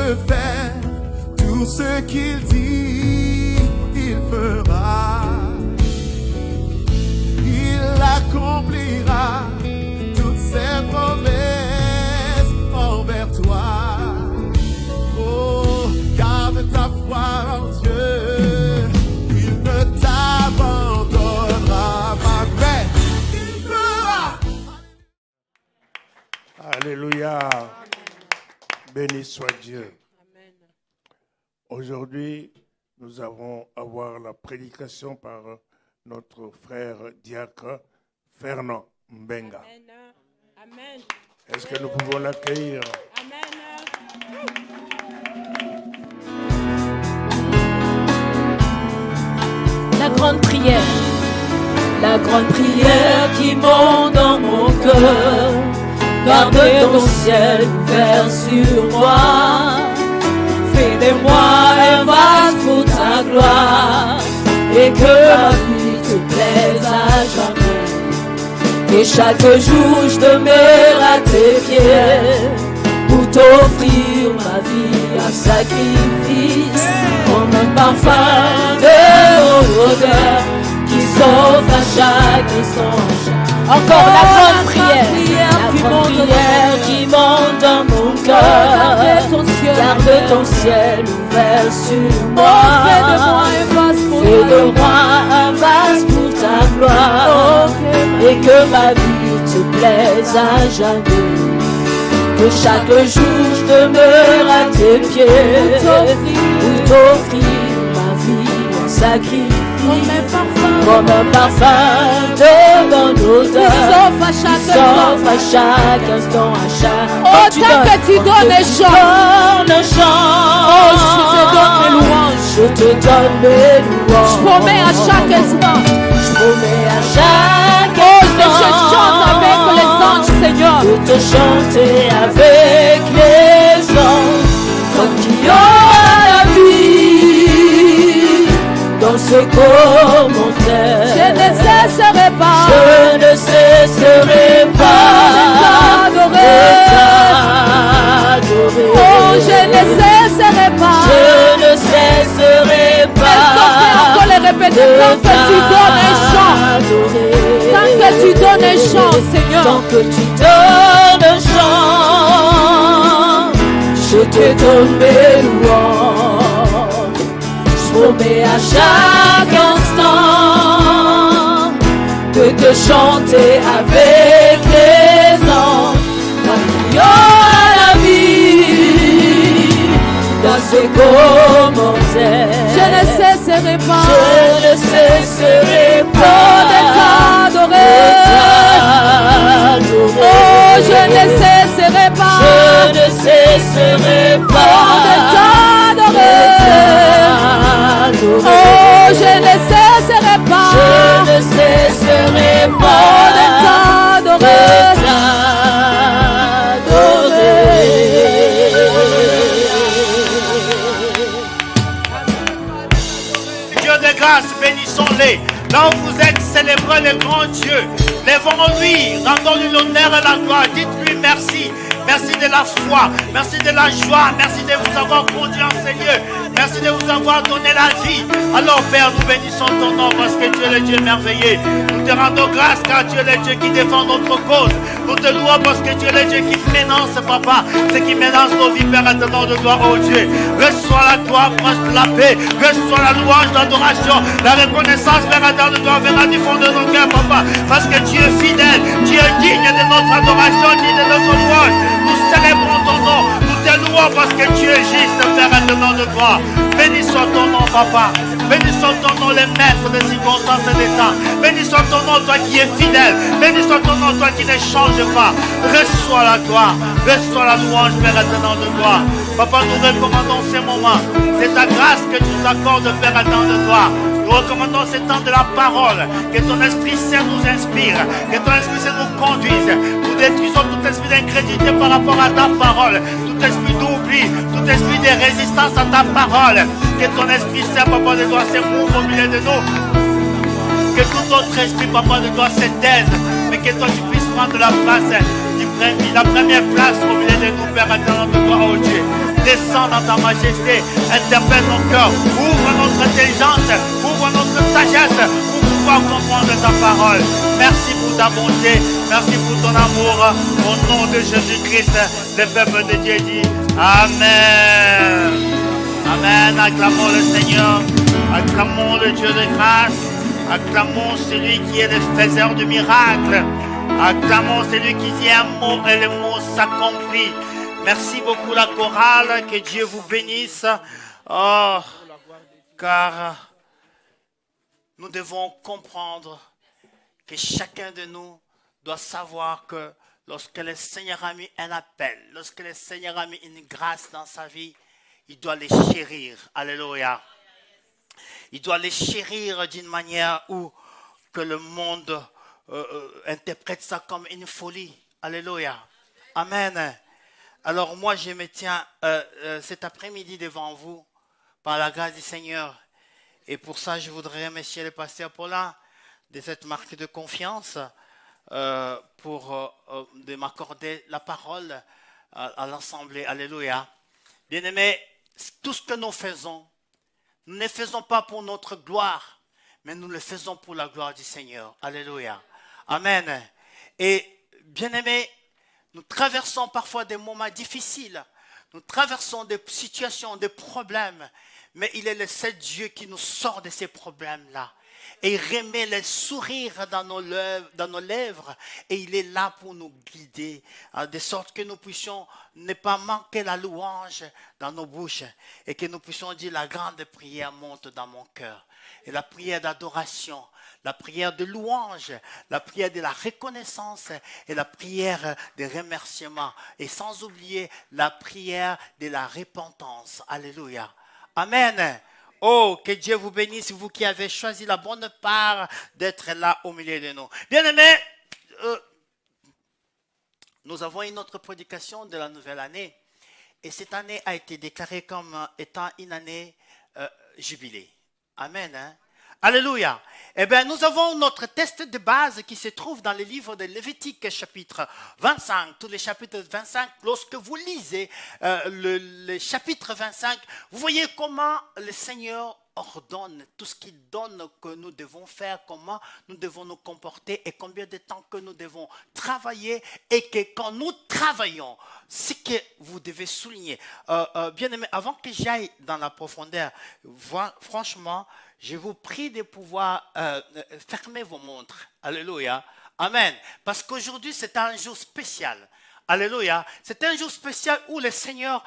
de faire tout ce qu'il dit, il fera. Il accomplira toutes ses promesses envers toi. Oh, garde ta foi en Dieu, il ne t'abandonnera jamais. Il fera. Alléluia. Béni soit Dieu. Amen. Aujourd'hui, nous allons avoir la prédication par notre frère diacre Fernand Mbenga. Amen. Amen. Est-ce que nous pouvons l'accueillir? Amen. La grande prière qui monte dans mon cœur. Garde ton ciel ouvert sur moi. Fais de moi un vase pour ta gloire. Et que ma vie te plaise à jamais. Et chaque jour je demeure à tes pieds pour t'offrir ma vie en sacrifice, comme un parfum de odeur qui s'offre à chaque instant. Encore la grande prière qui monte dans mon cœur. Garde ton ciel ouvert sur moi. Fais de moi un vase pour ta gloire. Et que ma vie te plaise à jamais. Que chaque jour je demeure à tes pieds pour t'offrir ma vie en sacrifice, comme un parfum de bonne odeur qui s'offre à chaque instant, à chaque. Autant que tu donnes les chants, Oh, je te donne mes louanges. Je promets à chaque instant. Je promets à chaque instant. Je chante avec les anges, Seigneur. De te chanter avec les anges. Toi qui aura la vie dans ce commentaire. Je ne cesserai pas. Je ne cesserai pas de t'adorer. Oh, je ne cesserai pas. Je ne cesserai pas. Est-ce qu'on peut encore les répéter tant que tu donnes un chant? Tant que tu donnes un chant, Seigneur. Tant que tu donnes un chant, je te donne mes louanges. Je promets à chaque instant de te chanter avec les anges. Quand il y aura la vie dans ce commentaire, je ne cesserai pas. Je ne cesserai pas de t'adorer. Oh, je ne cesserai pas. Je ne cesserai pas de t'adorer. Oh, je ne cesserai pas. Je ne cesserai pas de t'adorer. Dieu de grâce, bénissons-les. Là où vous êtes, célébrez le grand Dieu. Lèvons-lui, rendons-lui l'honneur et la gloire. Dites-lui merci. Merci de la foi, merci de la joie, merci de vous avoir conduit en Seigneur, merci de vous avoir donné la vie. Alors Père, nous bénissons ton nom parce que tu es le Dieu merveilleux. Nous te rendons grâce car tu es le Dieu qui défend notre cause. Nous te louons parce que tu es le Dieu qui ménage, papa, ce qui ménage nos vies, Père, à ton nom de gloire, oh Dieu. Reçois la gloire, prince de la paix, reçois la louange, l'adoration, la reconnaissance, Père, à ton nom de gloire, viendra du fond de nos cœurs, papa, parce que tu es fidèle, tu es digne de notre adoration, digne de notre louange. Nous célébrons ton nom, nous te louons parce que tu es juste, Père, à ton nom de gloire. Béni soit ton nom, papa. Béni soit ton nom, les maîtres des circonstances et des temps. Béni soit ton nom, toi qui es fidèle. Béni soit ton nom, toi qui ne change pas. Reçois la gloire, reçois la louange, Père, à ton nom de gloire. Papa, nous recommandons ces moments. C'est ta grâce que tu nous accordes, Père, à ton nom de gloire. Nous recommandons ce temps de la parole, que ton Esprit Saint nous inspire, que ton Esprit Saint nous conduise. Nous détruisons tout esprit d'incrédulité par rapport à ta parole, tout esprit d'oubli, tout esprit de résistance à ta parole. Que ton Esprit Saint, papa de toi, se mouve au milieu de nous. Que tout autre esprit, papa de toi, se taise, mais que toi tu puisses prendre la place, la première place au milieu de nous, Père, à ton nom de toi, oh Dieu. Descends descends dans ta majesté, interpelle nos cœurs, ouvre notre intelligence, ouvre notre sagesse pour pouvoir comprendre ta parole. Merci pour ta bonté, merci pour ton amour. Au nom de Jésus-Christ, le peuple de Dieu dit Amen. Amen. Acclamons le Seigneur, acclamons le Dieu de grâce, acclamons celui qui est le faiseur de miracles, acclamons celui qui dit un mot et le mot s'accomplit. Merci beaucoup la chorale, que Dieu vous bénisse. Oh, car nous devons comprendre que chacun de nous doit savoir que lorsque le Seigneur a mis un appel, lorsque le Seigneur a mis une grâce dans sa vie, il doit les chérir. Alléluia. Il doit les chérir d'une manière où que le monde interprète ça comme une folie. Alléluia. Amen. Alors moi, je me tiens cet après-midi devant vous par la grâce du Seigneur. Et pour ça, je voudrais remercier le pasteur Paulin de cette marque de confiance de m'accorder la parole à l'Assemblée. Alléluia. Bien-aimés, tout ce que nous faisons, nous ne le faisons pas pour notre gloire, mais nous le faisons pour la gloire du Seigneur. Alléluia. Amen. Et bien-aimés, nous traversons parfois des moments difficiles. Nous traversons des situations, des problèmes. Mais il est le seul Dieu qui nous sort de ces problèmes-là. Et il remet le sourire dans nos lèvres. Et il est là pour nous guider. De sorte que nous puissions ne pas manquer la louange dans nos bouches. Et que nous puissions dire la grande prière monte dans mon cœur. Et la prière d'adoration, la prière de louange, la prière de la reconnaissance et la prière de remerciement. Et sans oublier la prière de la repentance. Alléluia. Amen. Oh, que Dieu vous bénisse, vous qui avez choisi la bonne part d'être là au milieu de nous. Bien-aimés, nous avons une autre prédication de la nouvelle année. Et cette année a été déclarée comme étant une année jubilée. Amen. Hein? Alléluia. Eh bien, nous avons notre texte de base qui se trouve dans le livre de Lévitique, chapitre 25. Tous les chapitres 25, lorsque vous lisez le chapitre 25, vous voyez comment le Seigneur ordonne tout ce qu'il donne que nous devons faire, comment nous devons nous comporter et combien de temps que nous devons travailler et que quand nous travaillons, ce que vous devez souligner. Bien aimé, avant que j'aille dans la profondeur, franchement, je vous prie de pouvoir fermer vos montres. Alléluia. Amen. Parce qu'aujourd'hui, c'est un jour spécial. Alléluia. C'est un jour spécial où le Seigneur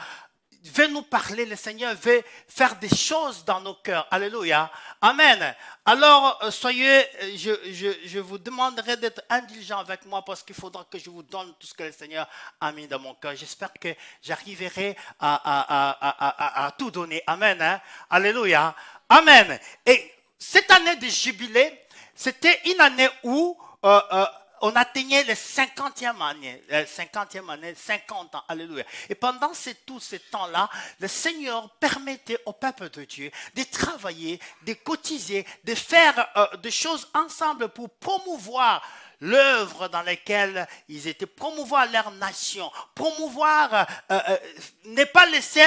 veut nous parler, le Seigneur veut faire des choses dans nos cœurs. Alléluia. Amen. Alors, je vous demanderai d'être indulgent avec moi parce qu'il faudra que je vous donne tout ce que le Seigneur a mis dans mon cœur. J'espère que j'arriverai à tout donner. Amen. Hein? Alléluia. Amen. Et cette année de jubilé, c'était une année où on atteignait les 50e année, 50 ans, alléluia. Et pendant tout ce temps-là, le Seigneur permettait au peuple de Dieu de travailler, de cotiser, de faire des choses ensemble pour promouvoir l'œuvre dans laquelle ils étaient, promouvoir leur nation, promouvoir, ne pas laisser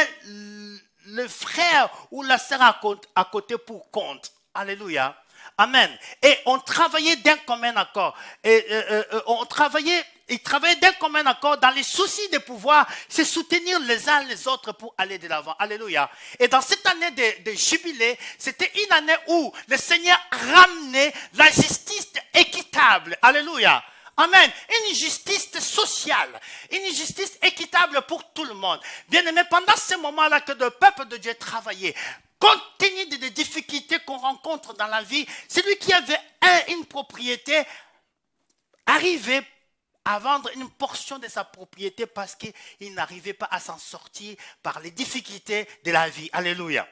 le frère ou la sœur à côté pour compte. Alléluia. Amen. Et on travaillait d'un commun accord. Ils travaillaient d'un commun accord dans les soucis de pouvoir se soutenir les uns les autres pour aller de l'avant. Alléluia. Et dans cette année de jubilé, c'était une année où le Seigneur ramenait la justice équitable. Alléluia. Amen. Une justice sociale, une justice équitable pour tout le monde. Bien aimé, pendant ce moment-là que le peuple de Dieu travaillait, compte tenu des difficultés qu'on rencontre dans la vie, celui qui avait une propriété arrivait à vendre une portion de sa propriété parce qu'il n'arrivait pas à s'en sortir par les difficultés de la vie. Alléluia.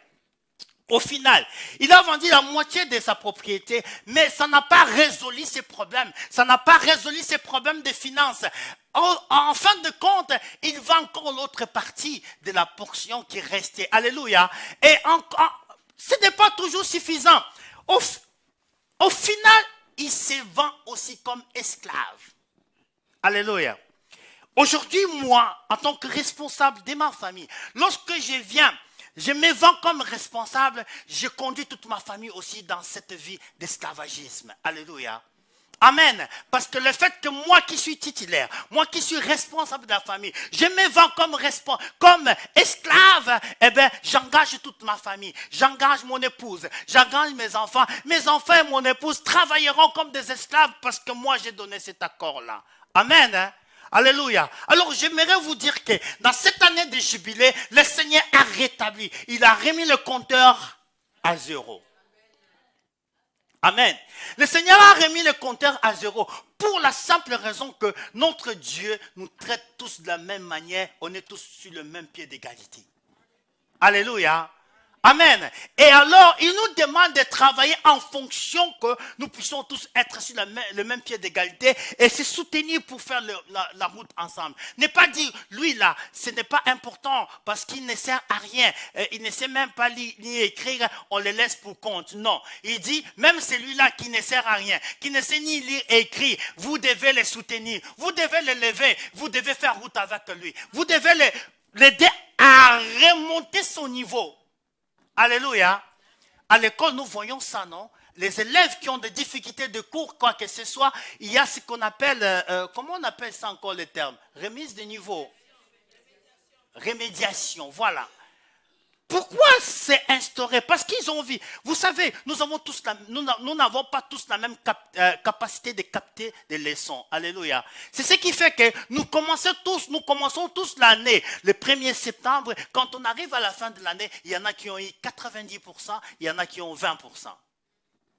Au final, il a vendu la moitié de sa propriété, mais ça n'a pas résolu ses problèmes. Ça n'a pas résolu ses problèmes de finances. En fin de compte, il vend encore l'autre partie de la portion qui restait. Alléluia. Et ce n'est pas toujours suffisant. Au final, il se vend aussi comme esclave. Alléluia. Aujourd'hui, moi, en tant que responsable de ma famille, lorsque je me vends comme responsable, je conduis toute ma famille aussi dans cette vie d'esclavagisme. Alléluia. Amen. Parce que le fait que moi qui suis titulaire, moi qui suis responsable de la famille, je me vends comme esclave, eh bien, j'engage toute ma famille, j'engage mon épouse, j'engage mes enfants. Mes enfants et mon épouse travailleront comme des esclaves parce que moi j'ai donné cet accord-là. Amen. Hein? Alléluia. Alors j'aimerais vous dire que dans cette année de jubilé, le Seigneur a rétabli. Il a remis le compteur à 0. Amen. Le Seigneur a remis le compteur à 0 pour la simple raison que notre Dieu nous traite tous de la même manière. On est tous sur le même pied d'égalité. Alléluia. Amen. Et alors, il nous demande de travailler en fonction que nous puissions tous être sur le même pied d'égalité et se soutenir pour faire la route ensemble. Ne pas dire, lui là, ce n'est pas important parce qu'il ne sert à rien. Il ne sait même pas lire ni écrire, on le laisse pour compte. Non. Il dit, même celui-là qui ne sert à rien, qui ne sait ni lire et écrire, vous devez le soutenir. Vous devez le lever. Vous devez faire route avec lui. Vous devez l'aider à remonter son niveau. Alléluia. À l'école, nous voyons ça, non? Les élèves qui ont des difficultés de cours, quoi que ce soit, il y a ce qu'on appelle, comment on appelle ça encore le terme? Remise de niveau. Remédiation, voilà. Pourquoi c'est instauré? Parce qu'ils ont envie. Vous savez, nous n'avons pas tous la même capacité de capter des leçons. Alléluia. C'est ce qui fait que nous commençons tous l'année, le 1er septembre. Quand on arrive à la fin de l'année, il y en a qui ont eu 90%, il y en a qui ont 20%.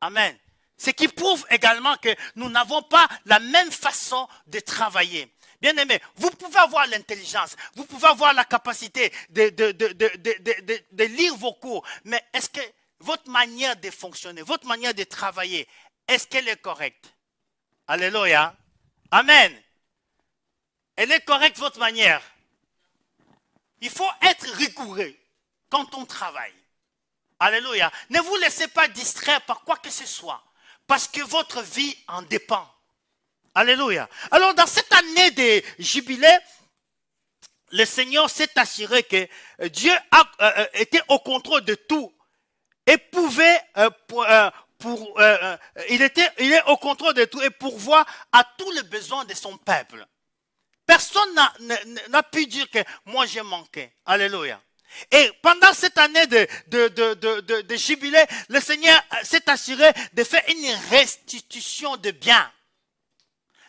Amen. Ce qui prouve également que nous n'avons pas la même façon de travailler. Bien aimé, vous pouvez avoir l'intelligence, vous pouvez avoir la capacité de lire vos cours, mais est-ce que votre manière de fonctionner, votre manière de travailler, est-ce qu'elle est correcte? Alléluia. Amen. Elle est correcte, votre manière? Il faut être rigoureux quand on travaille. Alléluia. Ne vous laissez pas distraire par quoi que ce soit, parce que votre vie en dépend. Alléluia. Alors, dans cette année de jubilé, le Seigneur s'est assuré que Dieu était au contrôle de tout et pouvait, il est au contrôle de tout et pourvoit à tous les besoins de son peuple. Personne n'a pu dire que moi j'ai manqué. Alléluia. Et pendant cette année de jubilé, le Seigneur s'est assuré de faire une restitution de biens.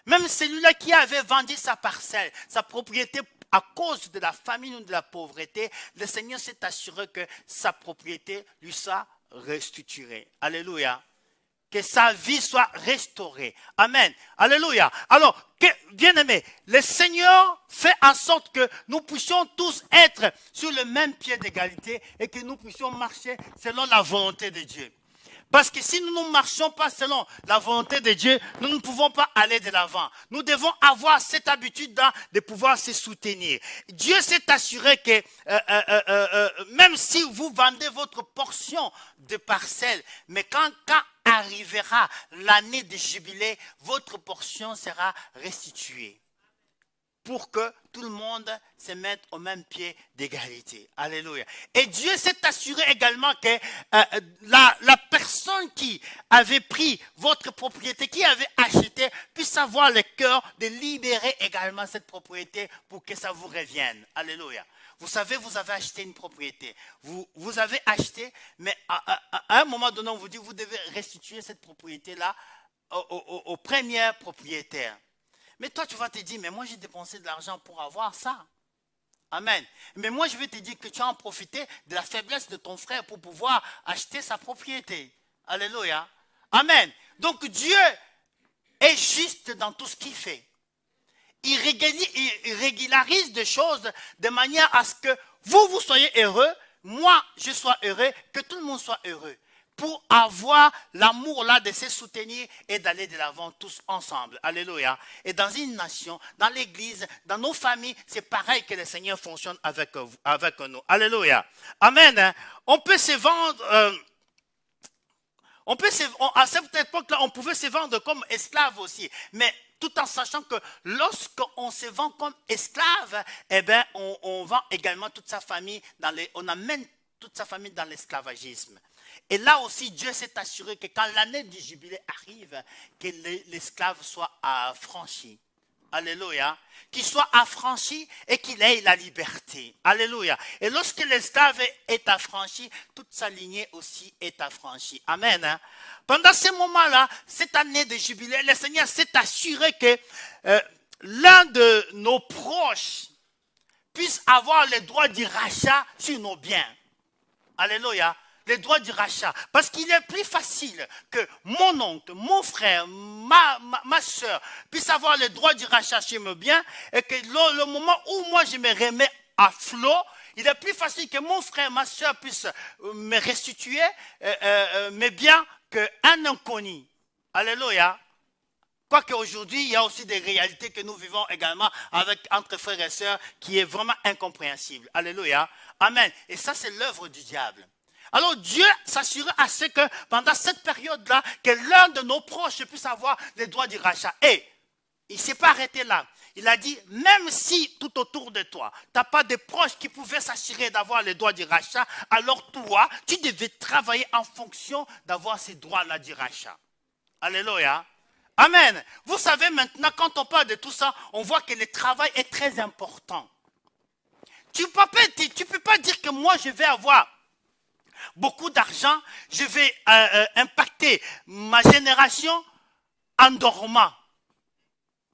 Même celui-là qui avait vendu sa parcelle, sa propriété à cause de la famine ou de la pauvreté, le Seigneur s'est assuré que sa propriété lui soit restituée. Alléluia. Que sa vie soit restaurée. Amen. Alléluia. Alors, bien aimé, le Seigneur fait en sorte que nous puissions tous être sur le même pied d'égalité et que nous puissions marcher selon la volonté de Dieu. Parce que si nous ne marchons pas selon la volonté de Dieu, nous ne pouvons pas aller de l'avant. Nous devons avoir cette habitude-là de pouvoir se soutenir. Dieu s'est assuré que même si vous vendez votre portion de parcelle, mais quand arrivera l'année de jubilé, votre portion sera restituée. Pour que tout le monde se mette au même pied d'égalité. Alléluia. Et Dieu s'est assuré également que la personne qui avait pris votre propriété, qui avait acheté, puisse avoir le cœur de libérer également cette propriété pour que ça vous revienne. Alléluia. Vous savez, vous avez acheté une propriété. Vous avez acheté, mais à un moment donné, on vous dit vous devez restituer cette propriété-là au premier propriétaire. Mais toi, tu vas te dire, mais moi, j'ai dépensé de l'argent pour avoir ça. Amen. Mais moi, je vais te dire que tu as en profité de la faiblesse de ton frère pour pouvoir acheter sa propriété. Alléluia. Amen. Donc, Dieu est juste dans tout ce qu'il fait. Il régularise des choses de manière à ce que vous soyez heureux, moi, je sois heureux, que tout le monde soit heureux. Pour avoir l'amour là de se soutenir et d'aller de l'avant tous ensemble. Alléluia. Et dans une nation, dans l'église, dans nos familles, c'est pareil que le Seigneur fonctionne avec nous. Alléluia. Amen. On peut se vendre, à cette époque-là, on pouvait se vendre comme esclave aussi. Mais tout en sachant que lorsqu'on se vend comme esclave, eh bien, on vend également toute sa famille, on amène toute sa famille dans l'esclavagisme. Et là aussi, Dieu s'est assuré que quand l'année du jubilé arrive, que l'esclave soit affranchi. Alléluia. Qu'il soit affranchi et qu'il ait la liberté. Alléluia. Et lorsque l'esclave est affranchi, toute sa lignée aussi est affranchie. Amen. Hein? Pendant ce moment-là, cette année de jubilé, le Seigneur s'est assuré que l'un de nos proches puisse avoir le droit du rachat sur nos biens. Alléluia. Les droits du rachat. Parce qu'il est plus facile que mon oncle, mon frère, ma soeur puissent avoir les droits du rachat sur mes biens et que le moment où moi je me remets à flot, il est plus facile que mon frère, ma soeur puissent me restituer mes biens qu'un inconnu. Alléluia. Quoique aujourd'hui, il y a aussi des réalités que nous vivons également entre frères et sœurs qui est vraiment incompréhensible. Alléluia. Amen. Et ça, c'est l'œuvre du diable. Alors Dieu s'assurait à ce que pendant cette période-là, que l'un de nos proches puisse avoir les droits du rachat. Et il ne s'est pas arrêté là. Il a dit, même si tout autour de toi, tu n'as pas de proches qui pouvaient s'assurer d'avoir les droits du rachat, alors toi, tu devais travailler en fonction d'avoir ces droits-là du rachat. Alléluia. Amen. Vous savez maintenant, quand on parle de tout ça, on voit que le travail est très important. Tu ne peux pas dire que moi, je vais avoir beaucoup d'argent, je vais impacter ma génération en dormant.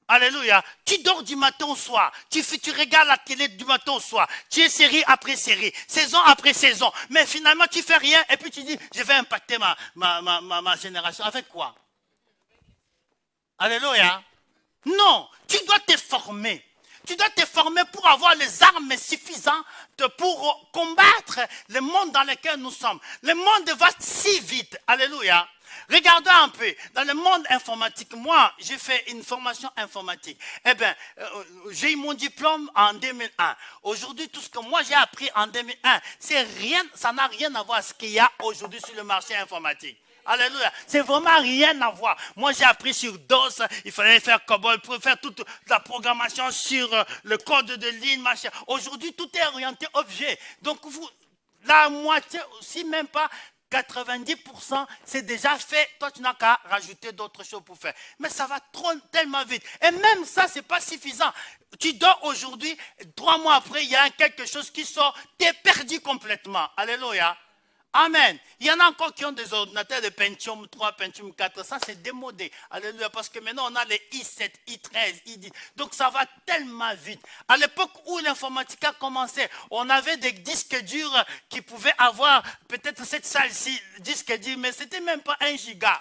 Alléluia. Tu dors du matin au soir. Tu regardes la télé du matin au soir. Tu es série après série, saison après saison. Mais finalement, tu ne fais rien et puis tu dis, je vais impacter ma génération. Avec quoi? Alléluia. Non, tu dois te former. Tu dois te former pour avoir les armes suffisantes pour combattre le monde dans lequel nous sommes. Le monde va si vite. Alléluia. Regardez un peu. Dans le monde informatique, moi, j'ai fait une formation informatique. Eh bien, j'ai eu mon diplôme en 2001. Aujourd'hui, tout ce que moi j'ai appris en 2001, ça n'a rien à voir avec ce qu'il y a aujourd'hui sur le marché informatique. Alléluia. C'est vraiment rien à voir. Moi, j'ai appris sur DOS. Il fallait faire COBOL pour faire toute la programmation sur le code de ligne, machin. Aujourd'hui, tout est orienté objet. Donc, la moitié, si même pas 90%, c'est déjà fait. Toi, tu n'as qu'à rajouter d'autres choses pour faire. Mais ça va tellement vite. Et même ça, ce n'est pas suffisant. Tu dors aujourd'hui, 3 mois après, il y a quelque chose qui sort. Tu es perdu complètement. Alléluia. Amen. Il y en a encore qui ont des ordinateurs de Pentium 3, Pentium 4. Ça, c'est démodé. Alléluia. Parce que maintenant, on a les i7, i13, i10. Donc, ça va tellement vite. À l'époque où l'informatique a commencé, on avait des disques durs qui pouvaient avoir peut-être cette salle-ci, disque dur, mais ce n'était même pas 1 giga.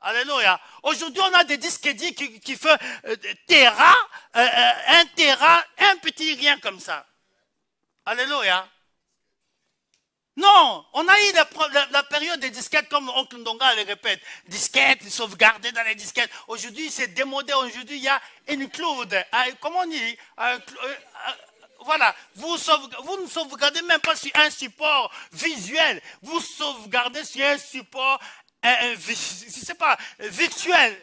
Alléluia. Aujourd'hui, on a des disques durs qui font Tera, 1 Tera, un petit rien comme ça. Alléluia. Non, on a eu la période des disquettes, comme Oncle Ndonga le répète. Disquettes, sauvegardées dans les disquettes. Aujourd'hui, c'est démodé. Aujourd'hui, il y a include. Comment on dit? Voilà. Vous ne sauvegardez même pas sur un support visuel. Vous sauvegardez sur un support, je sais pas, virtuel,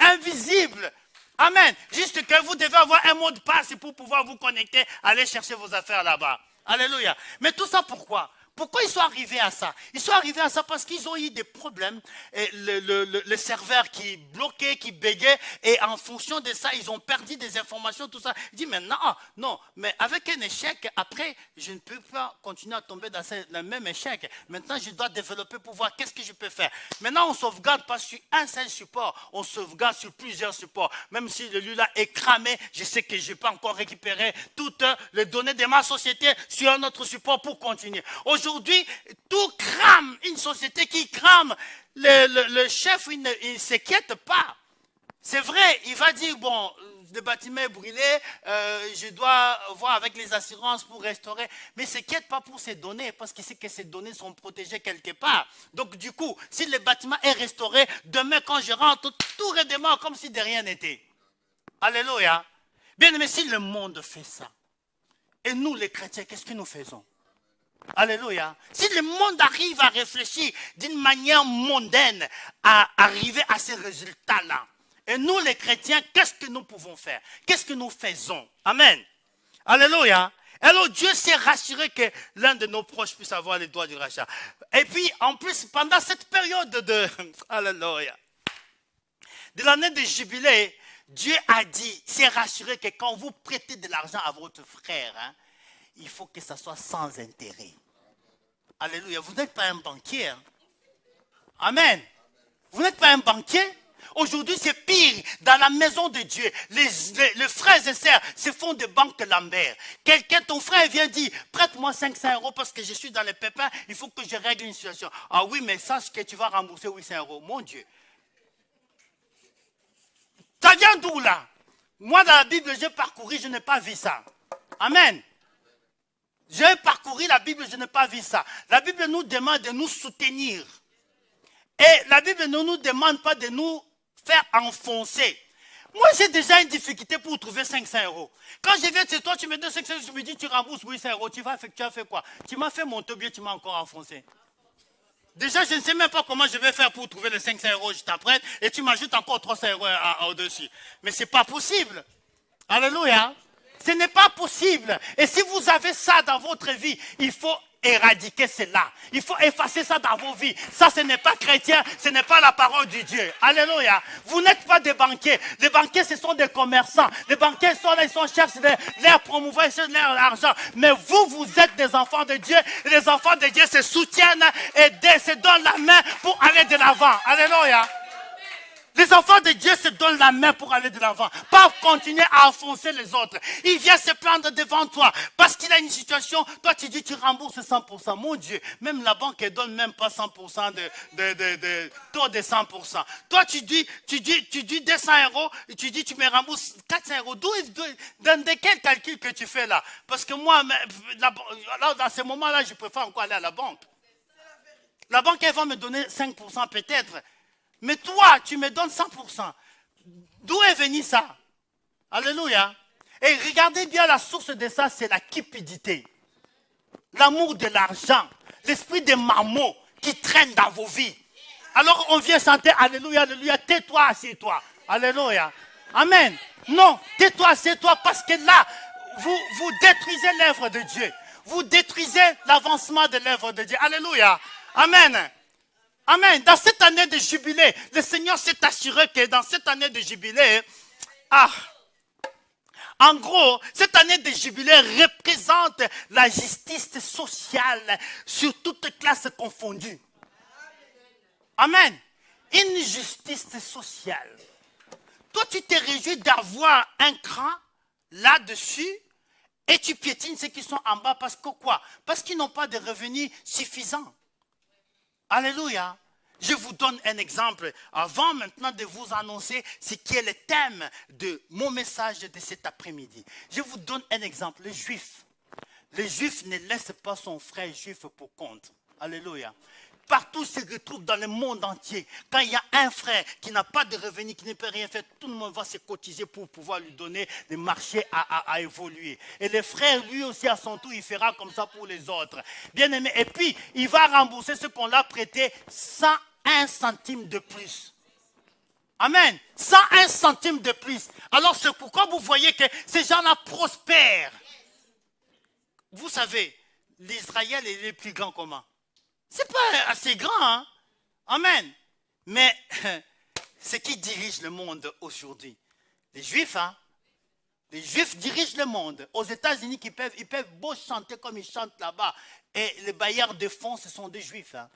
invisible. Amen. Juste que vous devez avoir un mot de passe pour pouvoir vous connecter, aller chercher vos affaires là-bas. Alléluia. Mais tout ça pourquoi? Pourquoi ils sont arrivés à ça? Ils sont arrivés à ça parce qu'ils ont eu des problèmes. Et le serveur qui bloquait, qui bégait, et en fonction de ça, ils ont perdu des informations, tout ça. Il dit maintenant, non, mais avec un échec, après, je ne peux pas continuer à tomber dans le même échec. Maintenant, je dois développer pour voir qu'est-ce que je peux faire. Maintenant, on ne sauvegarde pas sur un seul support, on sauvegarde sur plusieurs supports. Même si celui-là est cramé, je sais que je peux encore récupérer toutes les données de ma société sur un autre support pour continuer. Aujourd'hui, tout crame. Une société qui crame, le chef, il ne s'inquiète pas. C'est vrai, il va dire, bon, le bâtiment est brûlé, je dois voir avec les assurances pour restaurer. Mais il ne s'inquiète pas pour ces données, parce qu'il sait que ces données sont protégées quelque part. Donc du coup, si le bâtiment est restauré, demain quand je rentre, tout redémarre comme si de rien n'était. Alléluia. Bien aimé, si le monde fait ça, et nous les chrétiens, qu'est-ce que nous faisons? Alléluia. Si le monde arrive à réfléchir d'une manière mondaine à arriver à ces résultats-là, Et nous, les chrétiens, qu'est-ce que nous pouvons faire? Qu'est-ce que nous faisons? Amen. Alléluia. Alors Dieu s'est rassuré que l'un de nos proches puisse avoir les droits du rachat. Et puis, en plus, pendant cette période Alléluia, de l'année de jubilé, Dieu a dit, s'est rassuré que quand vous prêtez de l'argent à votre frère, hein, il faut que ça soit sans intérêt. Alléluia. Vous n'êtes pas un banquier. Hein? Amen. Vous n'êtes pas un banquier. Aujourd'hui, c'est pire. Dans la maison de Dieu, les frères et sœurs se font des banques Lambert. Ton frère vient dire, prête-moi 500 € parce que je suis dans les pépins, il faut que je règle une situation. Ah oui, mais sache que tu vas rembourser 800 €. Mon Dieu. Ça vient d'où là? Moi, dans la Bible, j'ai parcouru, je n'ai pas vu ça. Amen. J'ai parcouru la Bible, je n'ai pas vu ça. La Bible nous demande de nous soutenir. Et la Bible ne nous demande pas de nous faire enfoncer. Moi, j'ai déjà une difficulté pour trouver 500 €. Quand je viens chez toi, tu me donnes 500 €, tu me dis, tu rembourses 800 €. Tu as fait quoi? Tu m'as fait monter, bien tu m'as encore enfoncé. Déjà, je ne sais même pas comment je vais faire pour trouver les 500 € juste après. Et tu m'ajoutes encore 300 € au-dessus. Mais ce n'est pas possible. Alléluia. Ce n'est pas possible. Et si vous avez ça dans votre vie, il faut éradiquer cela. Il faut effacer ça dans vos vies. Ça, ce n'est pas chrétien, ce n'est pas la parole de Dieu. Alléluia. Vous n'êtes pas des banquiers. Les banquiers, ce sont des commerçants. Les banquiers sont là, ils cherchent leur promouvoir, ils cherchent leur argent. Mais vous, vous êtes des enfants de Dieu. Et les enfants de Dieu se soutiennent et se donnent la main pour aller de l'avant. Alléluia. Les enfants de Dieu se donnent la main pour aller de l'avant. Pas continuer à enfoncer les autres. Il vient se plaindre devant toi parce qu'il a une situation. Toi, tu dis tu rembourses 100%. Mon Dieu, même la banque ne donne même pas 100% de taux de 100%. Toi, tu dis 200 €. Tu dis tu me rembourses 400 €. De quel calcul que tu fais là? Parce que moi, dans ce moment-là, je préfère encore aller à la banque. La banque, elle va me donner 5% peut-être. Mais toi, tu me donnes 100%. D'où est venu ça? Alléluia. Et regardez bien la source de ça, c'est la cupidité. L'amour de l'argent. L'esprit de mammon qui traîne dans vos vies. Alors on vient chanter Alléluia, Alléluia, tais-toi, assieds-toi. Alléluia. Amen. Non, tais-toi, assieds-toi parce que là, vous détruisez l'œuvre de Dieu. Vous détruisez l'avancement de l'œuvre de Dieu. Alléluia. Amen. Amen. Dans cette année de jubilé, le Seigneur s'est assuré que dans cette année de jubilé, en gros, cette année de jubilé représente la justice sociale sur toutes classes confondues. Amen. Une justice sociale. Toi, tu te réjouis d'avoir un cran là-dessus et tu piétines ceux qui sont en bas parce que quoi? Parce qu'ils n'ont pas de revenus suffisants. Alléluia. Je vous donne un exemple avant maintenant de vous annoncer ce qui est le thème de mon message de cet après-midi. Je vous donne un exemple. Les Juifs. Les Juifs ne laissent pas son frère juif pour compte. Alléluia. Partout se retrouve dans le monde entier. Quand il y a un frère qui n'a pas de revenus, qui ne peut rien faire, tout le monde va se cotiser pour pouvoir lui donner des marchés à évoluer. Et le frère, lui aussi, à son tour, il fera comme ça pour les autres. Bien aimé. Et puis, il va rembourser ce qu'on l'a prêté sans 1 centime de plus. Amen. Sans 1 centime de plus. Alors, c'est pourquoi vous voyez que ces gens-là prospèrent. Vous savez, l'Israël est le plus grand comment? C'est pas assez grand, hein? Amen. Mais ce qui dirige le monde aujourd'hui, les Juifs, hein? Les Juifs dirigent le monde. Aux États-Unis, ils peuvent beau chanter comme ils chantent là-bas. Et les bailleurs de fonds, ce sont des Juifs. Hein?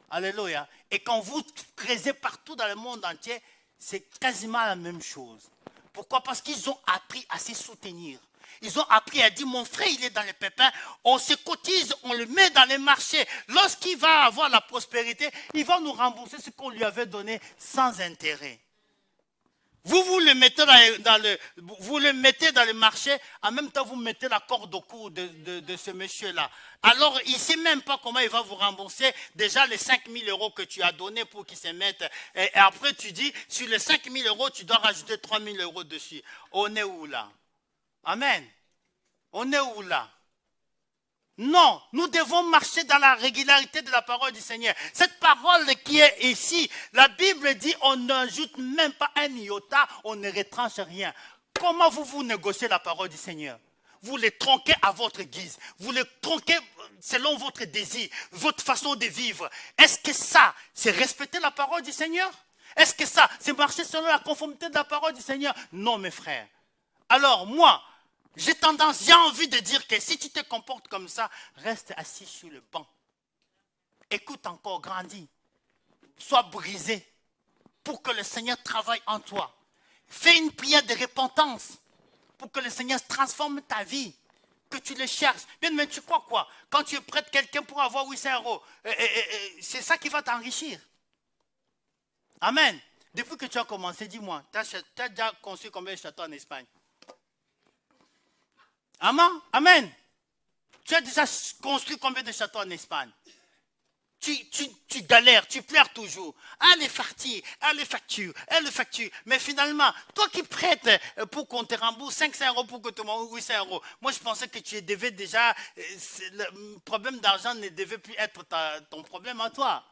Alléluia. Et quand vous creusez partout dans le monde entier, c'est quasiment la même chose. Pourquoi? Parce qu'ils ont appris à se soutenir. Ils ont appris à dire, mon frère, il est dans les pépins, on se cotise, on le met dans les marchés. Lorsqu'il va avoir la prospérité, il va nous rembourser ce qu'on lui avait donné sans intérêt. Vous le mettez vous le mettez dans le marché, en même temps vous mettez la corde au cou de ce monsieur-là. Alors il ne sait même pas comment il va vous rembourser déjà les 5 000 € que tu as donné pour qu'il se mette. Et après tu dis, sur les 5 000 €, tu dois rajouter 3 000 € dessus. On est où là? Amen. On est où là? Non, nous devons marcher dans la régularité de la parole du Seigneur. Cette parole qui est ici, la Bible dit on n'ajoute même pas un iota, on ne retranche rien. Comment vous négociez la parole du Seigneur? Vous les tronquez à votre guise. Vous les tronquez selon votre désir, votre façon de vivre. Est-ce que ça, c'est respecter la parole du Seigneur? Est-ce que ça, c'est marcher selon la conformité de la parole du Seigneur? Non, mes frères. Alors, moi, j'ai envie de dire que si tu te comportes comme ça, reste assis sur le banc. Écoute encore, grandis. Sois brisé pour que le Seigneur travaille en toi. Fais une prière de repentance pour que le Seigneur transforme ta vie, que tu le cherches. Bien, mais tu crois quoi? Quand tu prêtes quelqu'un pour avoir 800 €, c'est ça qui va t'enrichir. Amen. Depuis que tu as commencé, dis-moi, tu as déjà construit combien de châteaux en Espagne? Amen. Amen. Tu as déjà construit combien de châteaux en Espagne? Tu galères, tu pleures toujours. Les factures. Mais finalement, toi qui prêtes pour qu'on te rembourse 500 € pour que tu m'envoies 800 €. Moi, je pensais que tu devais déjà... Le problème d'argent ne devait plus être ton problème à toi.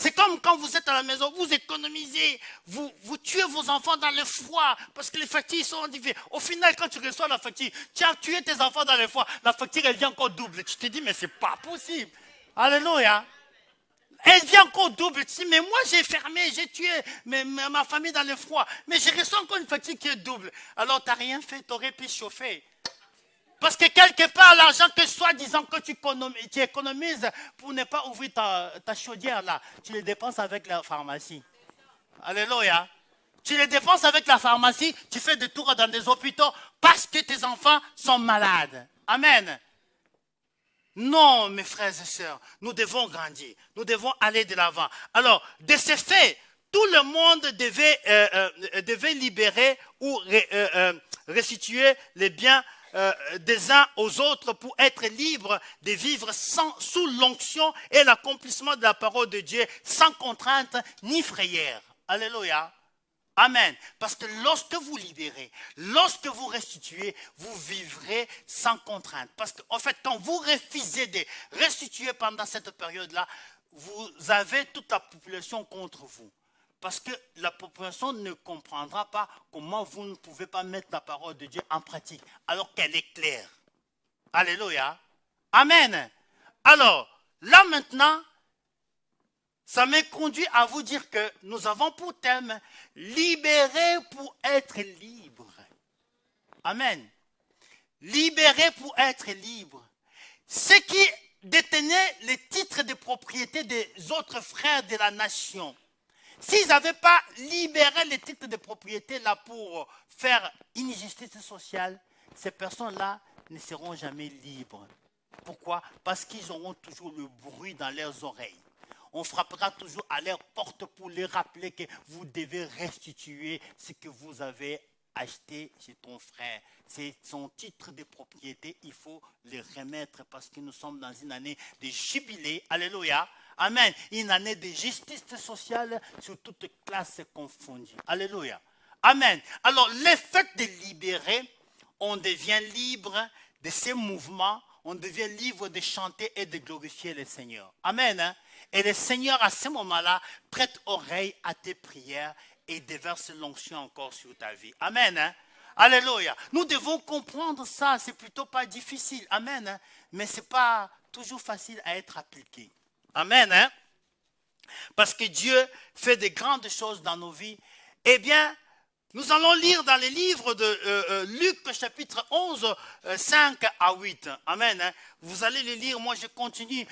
C'est comme quand vous êtes à la maison, vous économisez, vous tuez vos enfants dans le froid parce que les factures sont difficiles. Au final, quand tu reçois la facture, tu as tué tes enfants dans le froid, la facture, elle vient encore double. Tu te dis, mais c'est pas possible. Alléluia. Elle vient encore double. Tu te dis, mais moi, j'ai fermé, j'ai tué ma famille dans le froid. Mais j'ai reçu encore une facture qui est double. Alors, tu n'as rien fait, tu aurais pu chauffer. Parce que quelque part, l'argent que soi-disant que tu économises pour ne pas ouvrir ta chaudière là, tu les dépenses avec la pharmacie. Alléluia. Tu les dépenses avec la pharmacie, tu fais des tours dans des hôpitaux parce que tes enfants sont malades. Amen. Non, mes frères et sœurs, nous devons grandir. Nous devons aller de l'avant. Alors, de ce fait, tout le monde devait libérer ou restituer les biens des uns aux autres pour être libres de vivre sous l'onction et l'accomplissement de la parole de Dieu sans contrainte ni frayeur. Alléluia. Amen. Parce que lorsque vous libérez, lorsque vous restituez, vous vivrez sans contrainte. Parce qu'en fait, quand vous refusez de restituer pendant cette période-là, vous avez toute la population contre vous. Parce que la population ne comprendra pas comment vous ne pouvez pas mettre la parole de Dieu en pratique, alors qu'elle est claire. Alléluia. Amen. Alors, là maintenant, ça me conduit à vous dire que nous avons pour thème « Libérer pour être libre ». Amen. Libérer pour être libre. Ceux qui détenaient les titres de propriété des autres frères de la nation, s'ils n'avaient pas libéré les titres de propriété là pour faire une injustice sociale, ces personnes-là ne seront jamais libres. Pourquoi? Parce qu'ils auront toujours le bruit dans leurs oreilles. On frappera toujours à leur porte pour leur rappeler que vous devez restituer ce que vous avez acheté chez ton frère. C'est son titre de propriété, il faut le remettre parce que nous sommes dans une année de jubilé. Alléluia. Amen. Une année de justice sociale sur toutes classes confondues. Alléluia. Amen. Alors, le fait de libérer, on devient libre de ces mouvements, on devient libre de chanter et de glorifier le Seigneur. Amen. Et le Seigneur, à ce moment-là, prête oreille à tes prières et déverse l'onction encore sur ta vie. Amen. Alléluia. Nous devons comprendre ça. C'est plutôt pas difficile. Amen. Mais ce n'est pas toujours facile à être appliqué. Amen. Parce que Dieu fait de grandes choses dans nos vies. Eh bien, nous allons lire dans les livres de Luc, chapitre 11, 5 à 8. Amen. Vous allez les lire, moi je continue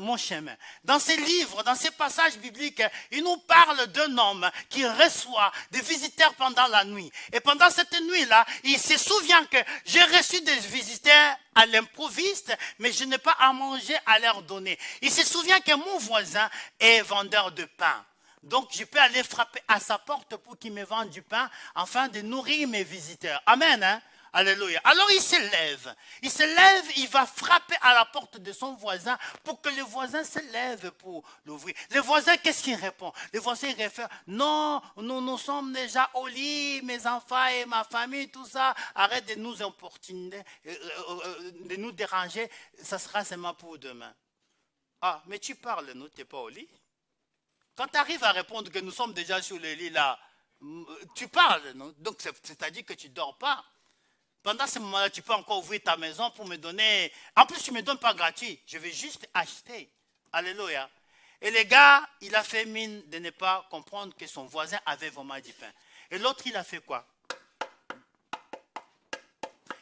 mon chemin. Dans ces livres, dans ces passages bibliques, il nous parle d'un homme qui reçoit des visiteurs pendant la nuit. Et pendant cette nuit-là, il se souvient que j'ai reçu des visiteurs à l'improviste, mais je n'ai pas à manger à leur donner. Il se souvient que mon voisin est vendeur de pain. Donc, je peux aller frapper à sa porte pour qu'il me vende du pain afin de nourrir mes visiteurs. Amen. Alléluia. Alors il se lève, il va frapper à la porte de son voisin pour que le voisin se lève pour l'ouvrir. Le voisin, qu'est-ce qu'il répond? Le voisin il répond, non, nous sommes déjà au lit, mes enfants et ma famille, tout ça, arrête de nous importuner, de nous déranger, ça sera seulement pour demain. Ah, mais tu parles, nous, tu n'es pas au lit. Quand tu arrives à répondre que nous sommes déjà sur le lit là, tu parles, non? Donc c'est-à-dire que tu ne dors pas. Pendant ce moment-là, tu peux encore ouvrir ta maison pour me donner. En plus, tu ne me donnes pas gratuit. Je vais juste acheter. Alléluia. Et le gars, il a fait mine de ne pas comprendre que son voisin avait vraiment du pain. Et l'autre, il a fait quoi?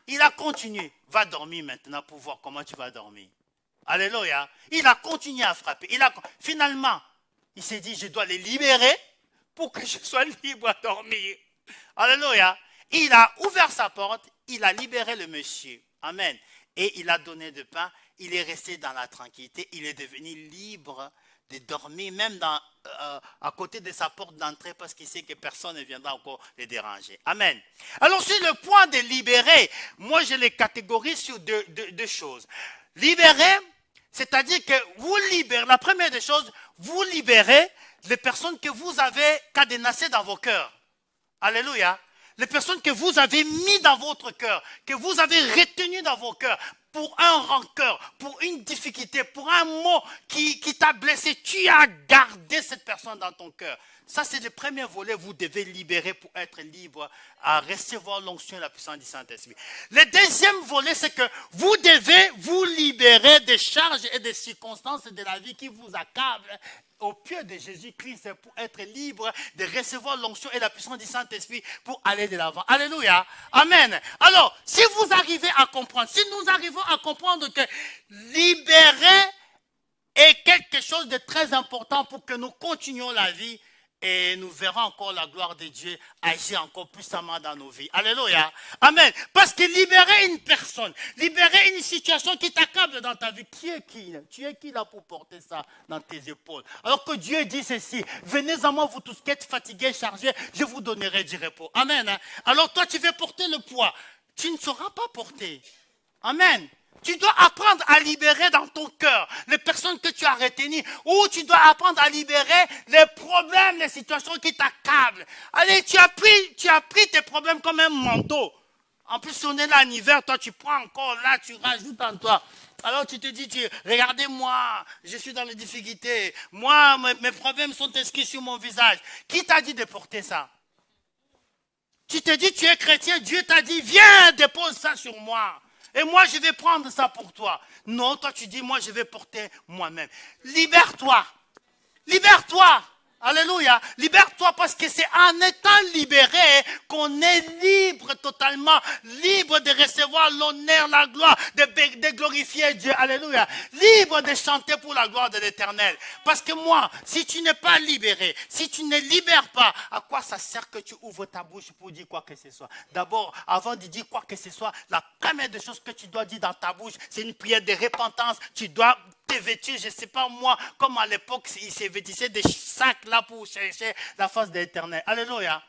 Il a continué. Va dormir maintenant pour voir comment tu vas dormir. Alléluia. Il a continué à frapper. Finalement, il s'est dit, je dois les libérer pour que je sois libre à dormir. Alléluia. Il a ouvert sa porte, il a libéré le monsieur. Amen. Et il a donné de pain, il est resté dans la tranquillité, il est devenu libre de dormir, même à côté de sa porte d'entrée, parce qu'il sait que personne ne viendra encore le déranger. Amen. Alors sur le point de libérer, moi je les catégorise sur deux choses. Libérer, c'est-à-dire que vous libérez, la première des choses, vous libérez les personnes que vous avez cadenassées dans vos cœurs. Alléluia. Les personnes que vous avez mis dans votre cœur, que vous avez retenues dans vos cœurs, pour un rancœur, pour une difficulté, pour un mot qui t'a blessé, tu as gardé cette personne dans ton cœur. Ça, c'est le premier volet, vous devez libérer pour être libre à recevoir l'onction et la puissance du Saint-Esprit. Le deuxième volet, c'est que vous devez vous libérer des charges et des circonstances de la vie qui vous accablent au pied de Jésus-Christ pour être libre de recevoir l'onction et la puissance du Saint-Esprit pour aller de l'avant. Alléluia. Amen. Alors, si vous arrivez à comprendre, si nous arrivons à comprendre que libérer est quelque chose de très important pour que nous continuions la vie, et nous verrons encore la gloire de Dieu agir encore puissamment dans nos vies. Alléluia. Amen. Parce que libérer une personne, libérer une situation qui t'accable dans ta vie, qui est qui? Tu es qui là pour porter ça dans tes épaules? Alors que Dieu dit ceci, venez à moi vous tous qui êtes fatigués, chargés, je vous donnerai du repos. Amen. Alors toi tu veux porter le poids, tu ne sauras pas porter. Amen. Tu dois apprendre à libérer dans ton cœur les personnes que tu as retenues, ou tu dois apprendre à libérer les problèmes, les situations qui t'accablent. Allez, tu as pris tes problèmes comme un manteau. En plus, si on est là en hiver, toi tu prends encore là, tu rajoutes en toi. Alors tu te dis, regardez-moi, je suis dans les difficultés. Moi, mes problèmes sont inscrits sur mon visage. Qui t'a dit de porter ça? Tu te dis, tu es chrétien, Dieu t'a dit, viens, dépose ça sur moi. Et moi, je vais prendre ça pour toi. Non, toi, tu dis, moi, je vais porter moi-même. Libère-toi. Libère-toi. Alléluia. Libère-toi parce que c'est en étant libéré qu'on est libre totalement. Libre de recevoir l'honneur, la gloire, de glorifier Dieu. Alléluia. Libre de chanter pour la gloire de l'Éternel. Parce que moi, si tu n'es pas libéré, si tu ne libères pas, à quoi ça sert que tu ouvres ta bouche pour dire quoi que ce soit? D'abord, avant de dire quoi que ce soit, la première des choses que tu dois dire dans ta bouche, c'est une prière de repentance. Tu dois te vêtir, je ne sais pas moi, comme à l'époque, ils se vêtissaient des sacs là pour chercher la face de l'Éternel. Alléluia.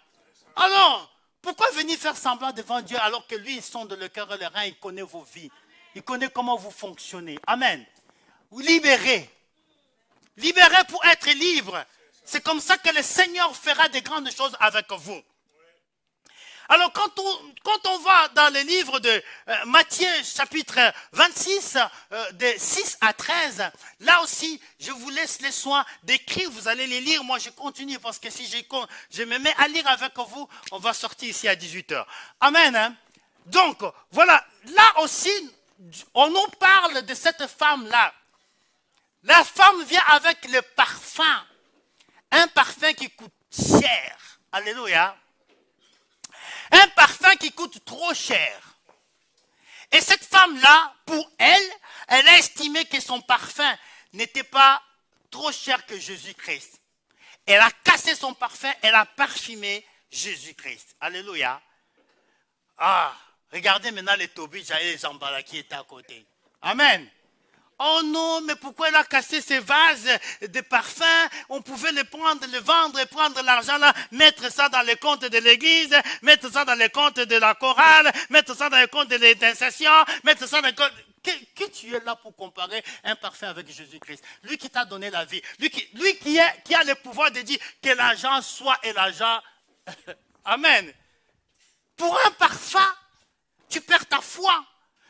Alors, pourquoi venir faire semblant devant Dieu alors que lui, il sonde le cœur et le rein, il connaît vos vies. Il connaît comment vous fonctionnez. Amen. Libérez. Libérez pour être libre. C'est comme ça que le Seigneur fera de grandes choses avec vous. Alors, quand on va dans le livre de Matthieu, chapitre 26, de 6 à 13, là aussi, je vous laisse les soins d'écrire, vous allez les lire. Moi, je continue parce que si je me mets à lire avec vous, on va sortir ici à 18h. Amen. Hein? Donc, voilà, là aussi, on nous parle de cette femme-là. La femme vient avec le parfum, un parfum qui coûte cher. Alléluia. Un parfum qui coûte trop cher. Et cette femme-là, pour elle, elle a estimé que son parfum n'était pas trop cher que Jésus-Christ. Elle a cassé son parfum, elle a parfumé Jésus-Christ. Alléluia. Ah, regardez maintenant les Tobies et les Zambala qui étaient à côté. Amen. oh non, mais pourquoi elle a cassé ses vases de parfums? On pouvait les prendre, les vendre et prendre l'argent là, mettre ça dans les comptes de l'église, mettre ça dans les comptes de la chorale, mettre ça dans les comptes de l'intercession, mettre ça dans les comptes... Que tu es là pour comparer un parfum avec Jésus-Christ? Lui qui t'a donné la vie, lui qui a le pouvoir de dire que l'argent soit et l'argent... Amen. Pour un parfum, tu perds ta foi.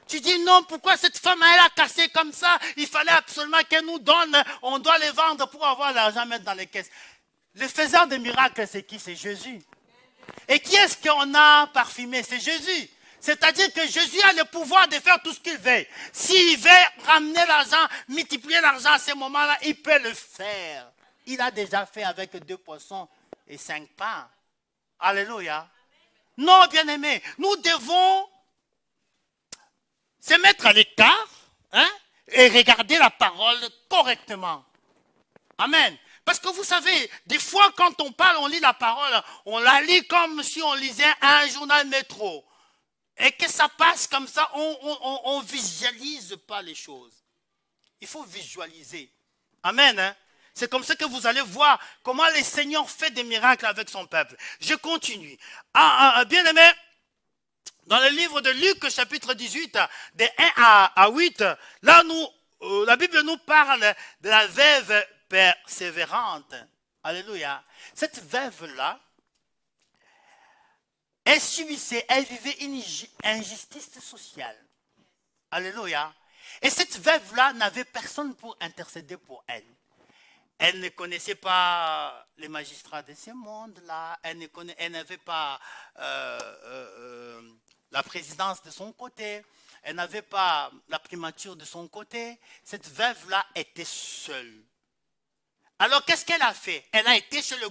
Tu dis non, pourquoi cette femme elle a cassé comme ça? Il fallait absolument qu'elle nous donne, on doit les vendre pour avoir l'argent à mettre dans les caisses. Le faiseur des miracles, c'est qui? C'est Jésus. Et qui est-ce qu'on a parfumé? C'est Jésus. C'est-à-dire que Jésus a le pouvoir de faire tout ce qu'il veut. S'il veut ramener l'argent, multiplier l'argent à ce moment-là, il peut le faire. Il a déjà fait avec 2 poissons et 5 pains. Alléluia. Non, bien-aimés, nous devons se mettre à l'écart et regarder la parole correctement. Amen. Parce que vous savez, des fois quand on parle, on lit la parole, on la lit comme si on lisait un journal métro. Et que ça passe comme ça, on ne visualise pas les choses. Il faut visualiser. Amen. Hein? C'est comme ça que vous allez voir comment le Seigneur fait des miracles avec son peuple. Je continue. Bien aimé, dans le livre de Luc, chapitre 18, de 1 à 8, là, la Bible nous parle de la veuve persévérante. Alléluia. Cette veuve-là, elle subissait, elle vivait une injustice sociale. Alléluia. Et cette veuve-là n'avait personne pour intercéder pour elle. Elle ne connaissait pas les magistrats de ce monde-là. Elle n'avait pas la présidence de son côté. Elle n'avait pas la primature de son côté. Cette veuve-là était seule. Alors, qu'est-ce qu'elle a fait? Elle a été chez le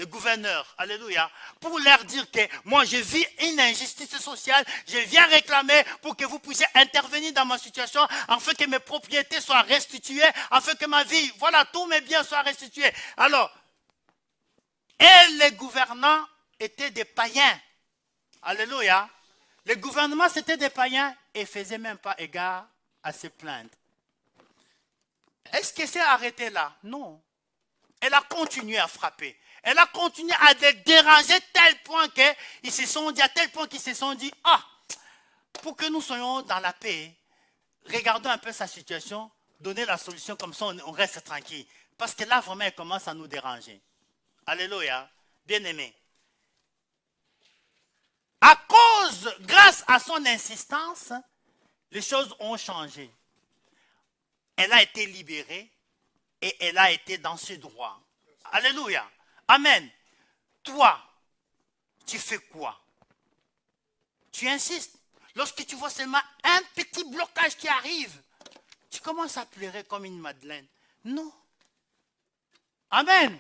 gouverneur, alléluia, pour leur dire que moi, je vis une injustice sociale, je viens réclamer pour que vous puissiez intervenir dans ma situation, afin que mes propriétés soient restituées, afin que ma vie, voilà, tous mes biens soient restitués. Alors, les gouvernants étaient des païens, alléluia. Les gouvernements, c'était des païens et ne faisaient même pas égard à se plaindre. Est-ce qu'elle s'est arrêtée là? Non. Elle a continué à frapper. Elle a continué à les déranger tel point qu'ils se sont dit, à tel point qu'ils se sont dit, pour que nous soyons dans la paix, regardons un peu sa situation, donnez la solution, comme ça on reste tranquille. Parce que là, vraiment, elle commence à nous déranger. Alléluia, bien-aimé. Grâce à son insistance, les choses ont changé. Elle a été libérée et elle a été dans ses droits. Alléluia. Amen. Toi, tu fais quoi? Tu insistes. Lorsque tu vois seulement un petit blocage qui arrive, tu commences à pleurer comme une madeleine. Non. Amen.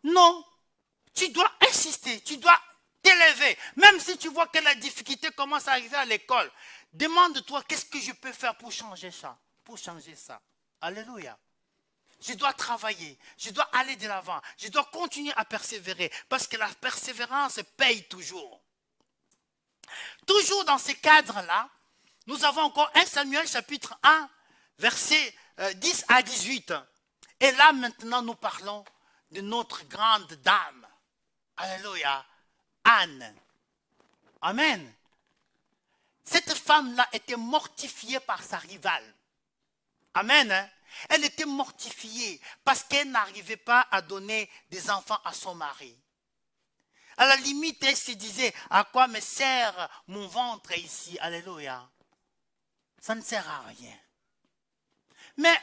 Non. Tu dois insister, tu dois t'élever. Même si tu vois que la difficulté commence à arriver à l'école, demande-toi qu'est-ce que je peux faire pour changer ça. Alléluia. Je dois travailler, je dois aller de l'avant, je dois continuer à persévérer parce que la persévérance paye toujours. Toujours dans ce cadre-là, nous avons encore 1 Samuel chapitre 1, versets 10 à 18. Et là maintenant nous parlons de notre grande dame. Alléluia. Anne. Amen. Cette femme-là était mortifiée par sa rivale. Amen. Hein? Elle était mortifiée parce qu'elle n'arrivait pas à donner des enfants à son mari. À la limite, elle se disait, à quoi me sert mon ventre ici? Alléluia. Ça ne sert à rien. Mais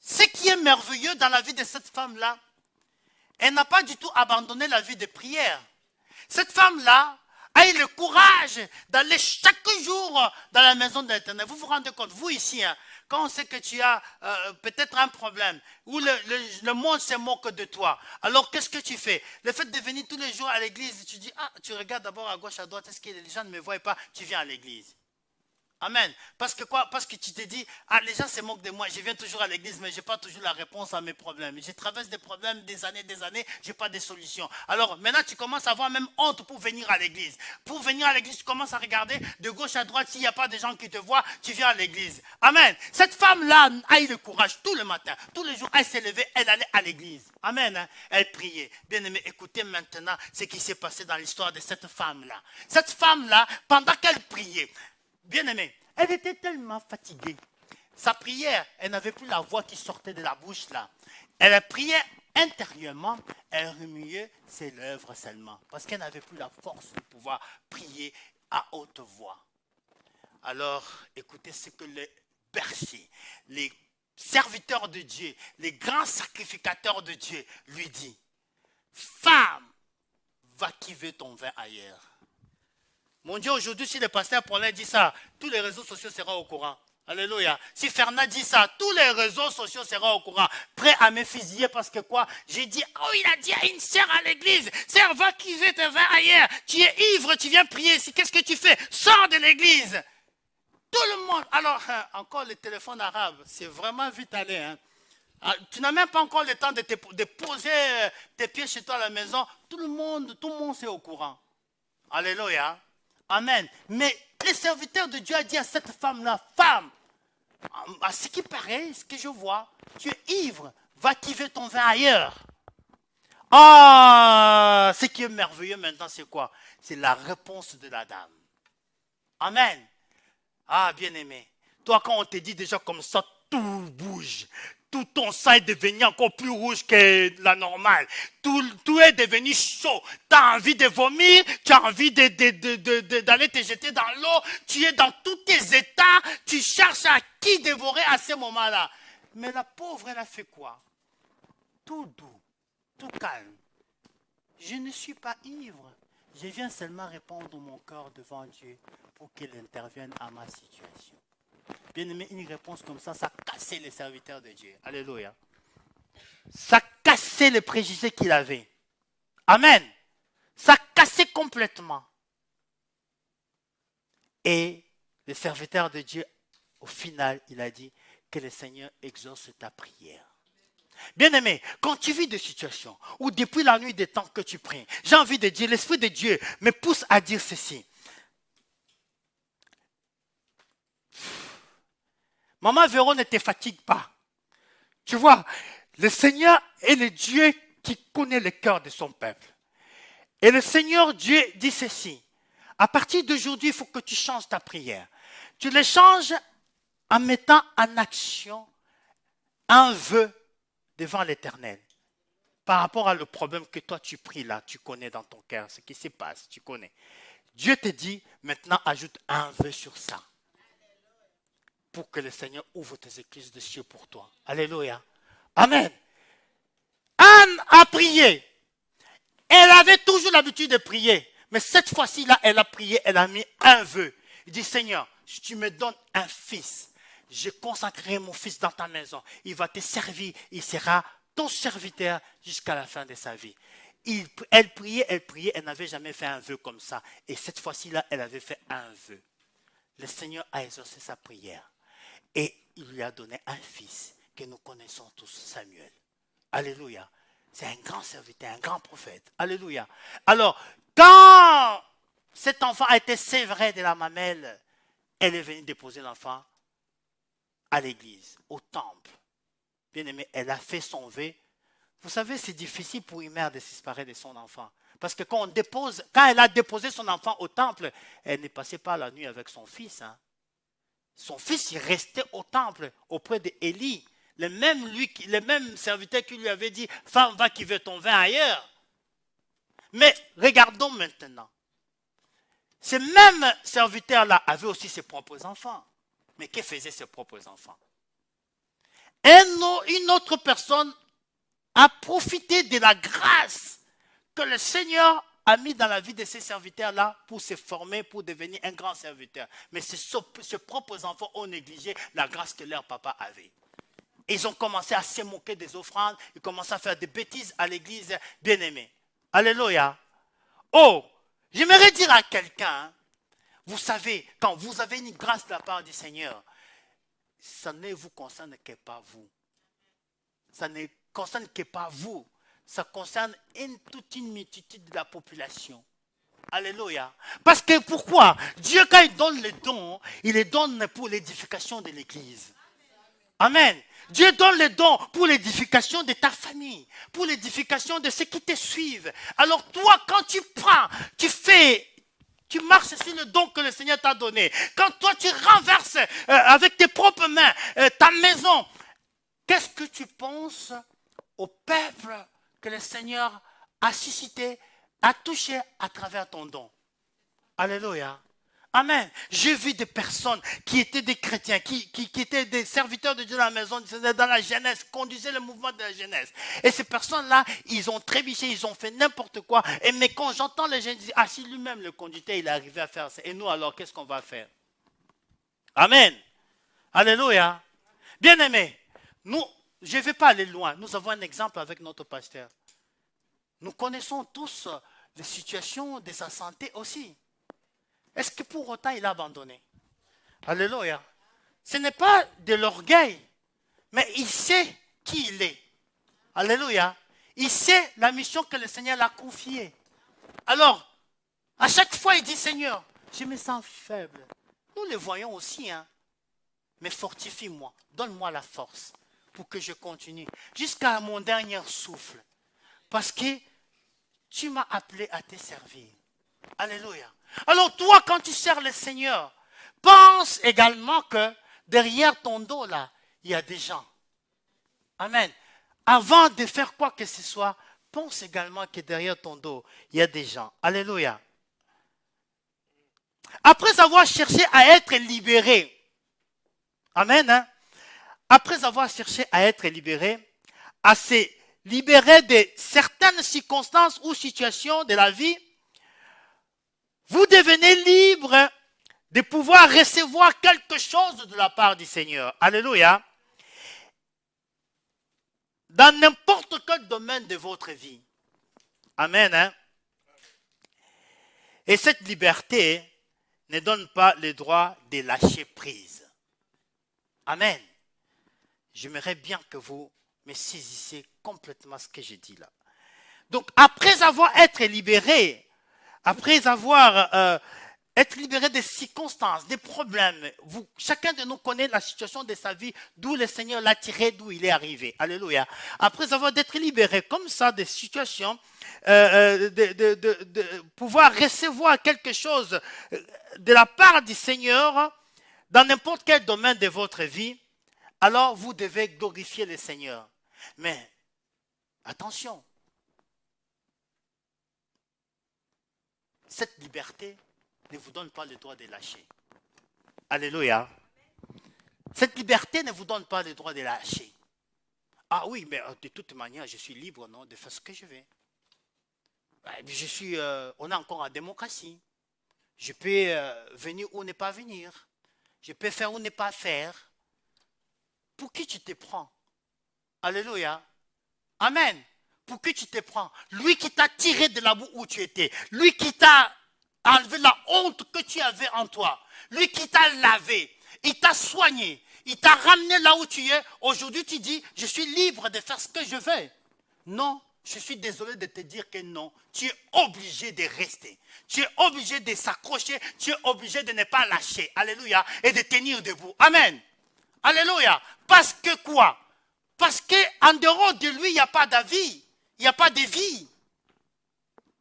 ce qui est merveilleux dans la vie de cette femme-là, elle n'a pas du tout abandonné la vie de prière. Cette femme-là a eu le courage d'aller chaque jour dans la maison de l'Éternel. Vous vous rendez compte, vous ici, quand on sait que tu as peut-être un problème, où le monde se moque de toi, alors qu'est-ce que tu fais? Le fait de venir tous les jours à l'église, tu dis, tu regardes d'abord à gauche, à droite, est-ce que les gens ne me voient pas? Tu viens à l'église. Amen. Parce que quoi? Parce que tu te dis, ah, les gens se moquent de moi, je viens toujours à l'église, mais je n'ai pas toujours la réponse à mes problèmes. Je traverse des problèmes des années, je n'ai pas de solution. Alors maintenant, tu commences à avoir même honte pour venir à l'église. Pour venir à l'église, tu commences à regarder de gauche à droite, s'il n'y a pas de gens qui te voient, tu viens à l'église. Amen. Cette femme-là a eu le courage tout le matin, tous les jours, elle s'est levée, elle allait à l'église. Amen. Hein? Elle priait. Bien aimé, écoutez maintenant ce qui s'est passé dans l'histoire de cette femme-là. Cette femme-là, pendant qu'elle priait, bien aimé, elle était tellement fatiguée. Sa prière, elle n'avait plus la voix qui sortait de la bouche là. Elle priait intérieurement, elle remuait ses lèvres seulement. Parce qu'elle n'avait plus la force de pouvoir prier à haute voix. Alors, écoutez ce que les bergers, les serviteurs de Dieu, les grands sacrificateurs de Dieu lui disent. Femme, va qui veut ton vin ailleurs. Mon Dieu, aujourd'hui, si le pasteur Paulin dit ça, tous les réseaux sociaux seront au courant. Alléluia. Si Fernand dit ça, tous les réseaux sociaux seront au courant. Prêts à me fusiller parce que quoi? J'ai dit, oh, il a dit à une sœur à l'église, sœur, va qui veut te vin ailleurs. Tu es ivre, tu viens prier ici. Qu'est-ce que tu fais? Sors de l'église. Tout le monde. Alors, encore le téléphone arabe, c'est vraiment vite allé. Hein. Tu n'as même pas encore le temps de poser tes pieds chez toi à la maison. Tout le monde c'est au courant. Alléluia. Amen. Mais le serviteur de Dieu a dit à cette femme-là, femme, à ce qui paraît, ce que je vois, tu es ivre, va qui veut ton vin ailleurs. Ah, ce qui est merveilleux maintenant, c'est quoi? C'est la réponse de la dame. Amen. Ah, bien-aimé, toi quand on te dit déjà comme ça, tout bouge. Tout ton sang est devenu encore plus rouge que la normale. Tout est devenu chaud. Tu as envie de vomir, tu as envie d'aller te jeter dans l'eau. Tu es dans tous tes états. Tu cherches à qui dévorer à ce moment-là. Mais la pauvre, elle a fait quoi? Tout doux, tout calme. Je ne suis pas ivre. Je viens seulement répondre mon cœur devant Dieu pour qu'il intervienne à ma situation. Bien aimé, une réponse comme ça a cassé les serviteurs de Dieu. Alléluia. Ça a cassé les préjugés qu'il avait. Amen. Ça a cassé complètement. Et le serviteur de Dieu, au final, il a dit que le Seigneur exauce ta prière. Bien aimé, quand tu vis des situations où depuis la nuit des temps que tu pries, j'ai envie de dire, l'Esprit de Dieu me pousse à dire ceci. Maman Véro, ne te fatigue pas. Tu vois, le Seigneur est le Dieu qui connaît le cœur de son peuple. Et le Seigneur Dieu dit ceci. À partir d'aujourd'hui, il faut que tu changes ta prière. Tu le changes en mettant en action un vœu devant l'Éternel. Par rapport à le problème que toi tu pries là, tu connais dans ton cœur, ce qui se passe, tu connais. Dieu te dit, maintenant ajoute un vœu sur ça. Pour que le Seigneur ouvre tes écluses de cieux pour toi. Alléluia. Amen. Anne a prié. Elle avait toujours l'habitude de prier. Mais cette fois-ci-là, elle a prié, elle a mis un vœu. Il dit, Seigneur, si tu me donnes un fils, je consacrerai mon fils dans ta maison. Il va te servir, il sera ton serviteur jusqu'à la fin de sa vie. Elle priait, elle n'avait jamais fait un vœu comme ça. Et cette fois-ci-là, elle avait fait un vœu. Le Seigneur a exaucé sa prière. Et il lui a donné un fils que nous connaissons tous, Samuel. Alléluia. C'est un grand serviteur, un grand prophète. Alléluia. Alors, quand cet enfant a été sévré de la mamelle, elle est venue déposer l'enfant à l'église, au temple. Bien aimé, elle a fait son vœu. Vous savez, c'est difficile pour une mère de se séparer de son enfant. Parce que quand elle a déposé son enfant au temple, elle ne passait pas la nuit avec son fils. Hein. Son fils, il restait au temple auprès d'Élie. Le même serviteur qui lui avait dit, femme, va qui veut ton vin ailleurs. Mais regardons maintenant. Ce même serviteur-là avait aussi ses propres enfants. Mais que faisaient ses propres enfants? Une autre personne a profité de la grâce que le Seigneur a mis dans la vie de ces serviteurs-là pour se former, pour devenir un grand serviteur. Mais ses propres enfants ont négligé la grâce que leur papa avait. Ils ont commencé à se moquer des offrandes, ils commencent à faire des bêtises à l'église bien-aimée. Alléluia. Oh, j'aimerais dire à quelqu'un, Vous savez, quand vous avez une grâce de la part du Seigneur, ça ne vous concerne que pas vous. Ça ne concerne que pas vous. Ça concerne toute une multitude de la population. Alléluia. Parce que pourquoi? Dieu, quand il donne les dons, il les donne pour l'édification de l'Église. Amen. Dieu donne les dons pour l'édification de ta famille, pour l'édification de ceux qui te suivent. Alors toi, quand tu prends, tu marches sur le don que le Seigneur t'a donné. Quand toi, tu renverses avec tes propres mains ta maison, qu'est-ce que tu penses au peuple que le Seigneur a suscité, a touché à travers ton don? Alléluia. Amen. J'ai vu des personnes qui étaient des chrétiens, qui étaient des serviteurs de Dieu dans la maison, dans la jeunesse, conduisaient le mouvement de la jeunesse. Et ces personnes-là, ils ont trébuché, ils ont fait n'importe quoi. Mais quand j'entends les jeunes dire, ah, si lui-même le conduisait, il est arrivé à faire ça. Et nous alors, qu'est-ce qu'on va faire? Amen. Alléluia. Bien-aimés, nous, je ne vais pas aller loin. Nous avons un exemple avec notre pasteur. Nous connaissons tous les situations de sa santé aussi. Est-ce que pour autant il a abandonné? Alléluia. Ce n'est pas de l'orgueil, mais il sait qui il est. Alléluia. Il sait la mission que le Seigneur l'a confiée. Alors, à chaque fois il dit, Seigneur, je me sens faible. Nous le voyons aussi, hein. Mais fortifie-moi, donne-moi la force pour que je continue jusqu'à mon dernier souffle. Parce que tu m'as appelé à te servir. Alléluia. Alors toi, quand tu sers le Seigneur, pense également que derrière ton dos, là, il y a des gens. Amen. Avant de faire quoi que ce soit, pense également que derrière ton dos, il y a des gens. Alléluia. Après avoir cherché à être libéré, amen, hein? Après avoir cherché à être libéré, à se libérer de certaines circonstances ou situations de la vie, vous devenez libre de pouvoir recevoir quelque chose de la part du Seigneur. Alléluia. Dans n'importe quel domaine de votre vie. Amen. Hein? Et cette liberté ne donne pas le droit de lâcher prise. Amen. J'aimerais bien que vous me saisissiez complètement ce que j'ai dit là. Donc, après avoir été libéré, après avoir été libéré des circonstances, des problèmes, chacun de nous connaît la situation de sa vie, d'où le Seigneur l'a tiré, d'où il est arrivé. Alléluia. Après avoir été libéré comme ça des situations, de pouvoir recevoir quelque chose de la part du Seigneur dans n'importe quel domaine de votre vie, alors vous devez glorifier le Seigneur. Mais attention, cette liberté ne vous donne pas le droit de lâcher. Alléluia. Cette liberté ne vous donne pas le droit de lâcher. Ah oui, mais de toute manière, je suis libre, non, de faire ce que je veux. On est encore en démocratie. Je peux venir ou ne pas venir. Je peux faire ou ne pas faire. Pour qui tu te prends? Alléluia. Amen. Pour qui tu te prends? Lui qui t'a tiré de la boue où tu étais. Lui qui t'a enlevé la honte que tu avais en toi. Lui qui t'a lavé. Il t'a soigné. Il t'a ramené là où tu es. Aujourd'hui, tu dis, je suis libre de faire ce que je veux. Non, je suis désolé de te dire que non. Tu es obligé de rester. Tu es obligé de s'accrocher. Tu es obligé de ne pas lâcher. Alléluia. Et de tenir debout. Amen. Alléluia. Parce que quoi? Parce qu'en dehors de lui, il n'y a pas d'avis. Il n'y a pas de vie.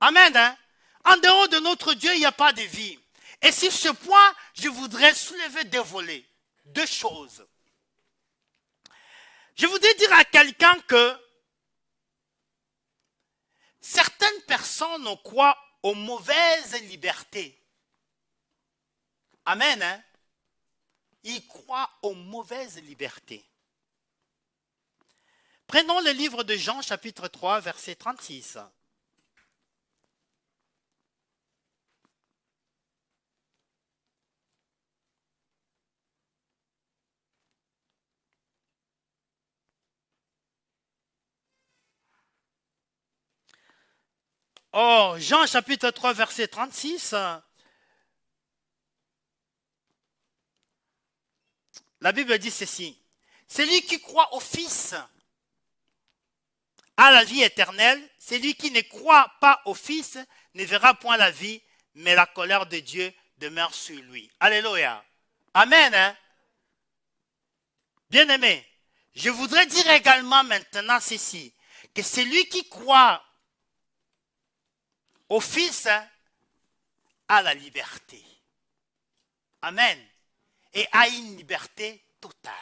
Amen. Hein? En dehors de notre Dieu, il n'y a pas de vie. Et sur ce point, je voudrais soulever deux volets. Deux choses. Je voudrais dire à quelqu'un que certaines personnes croient aux mauvaises libertés. Amen. Hein? Ils croient aux mauvaises libertés. Prenons le livre de Jean, chapitre 3, verset 36. Oh, Jean, chapitre 3, verset 36. La Bible dit ceci. Celui qui croit au Fils a la vie éternelle. Celui qui ne croit pas au Fils ne verra point la vie, mais la colère de Dieu demeure sur lui. Alléluia. Amen. Hein? Bien-aimé, je voudrais dire également maintenant ceci, que celui qui croit au Fils a la liberté. Amen. Et a une liberté totale.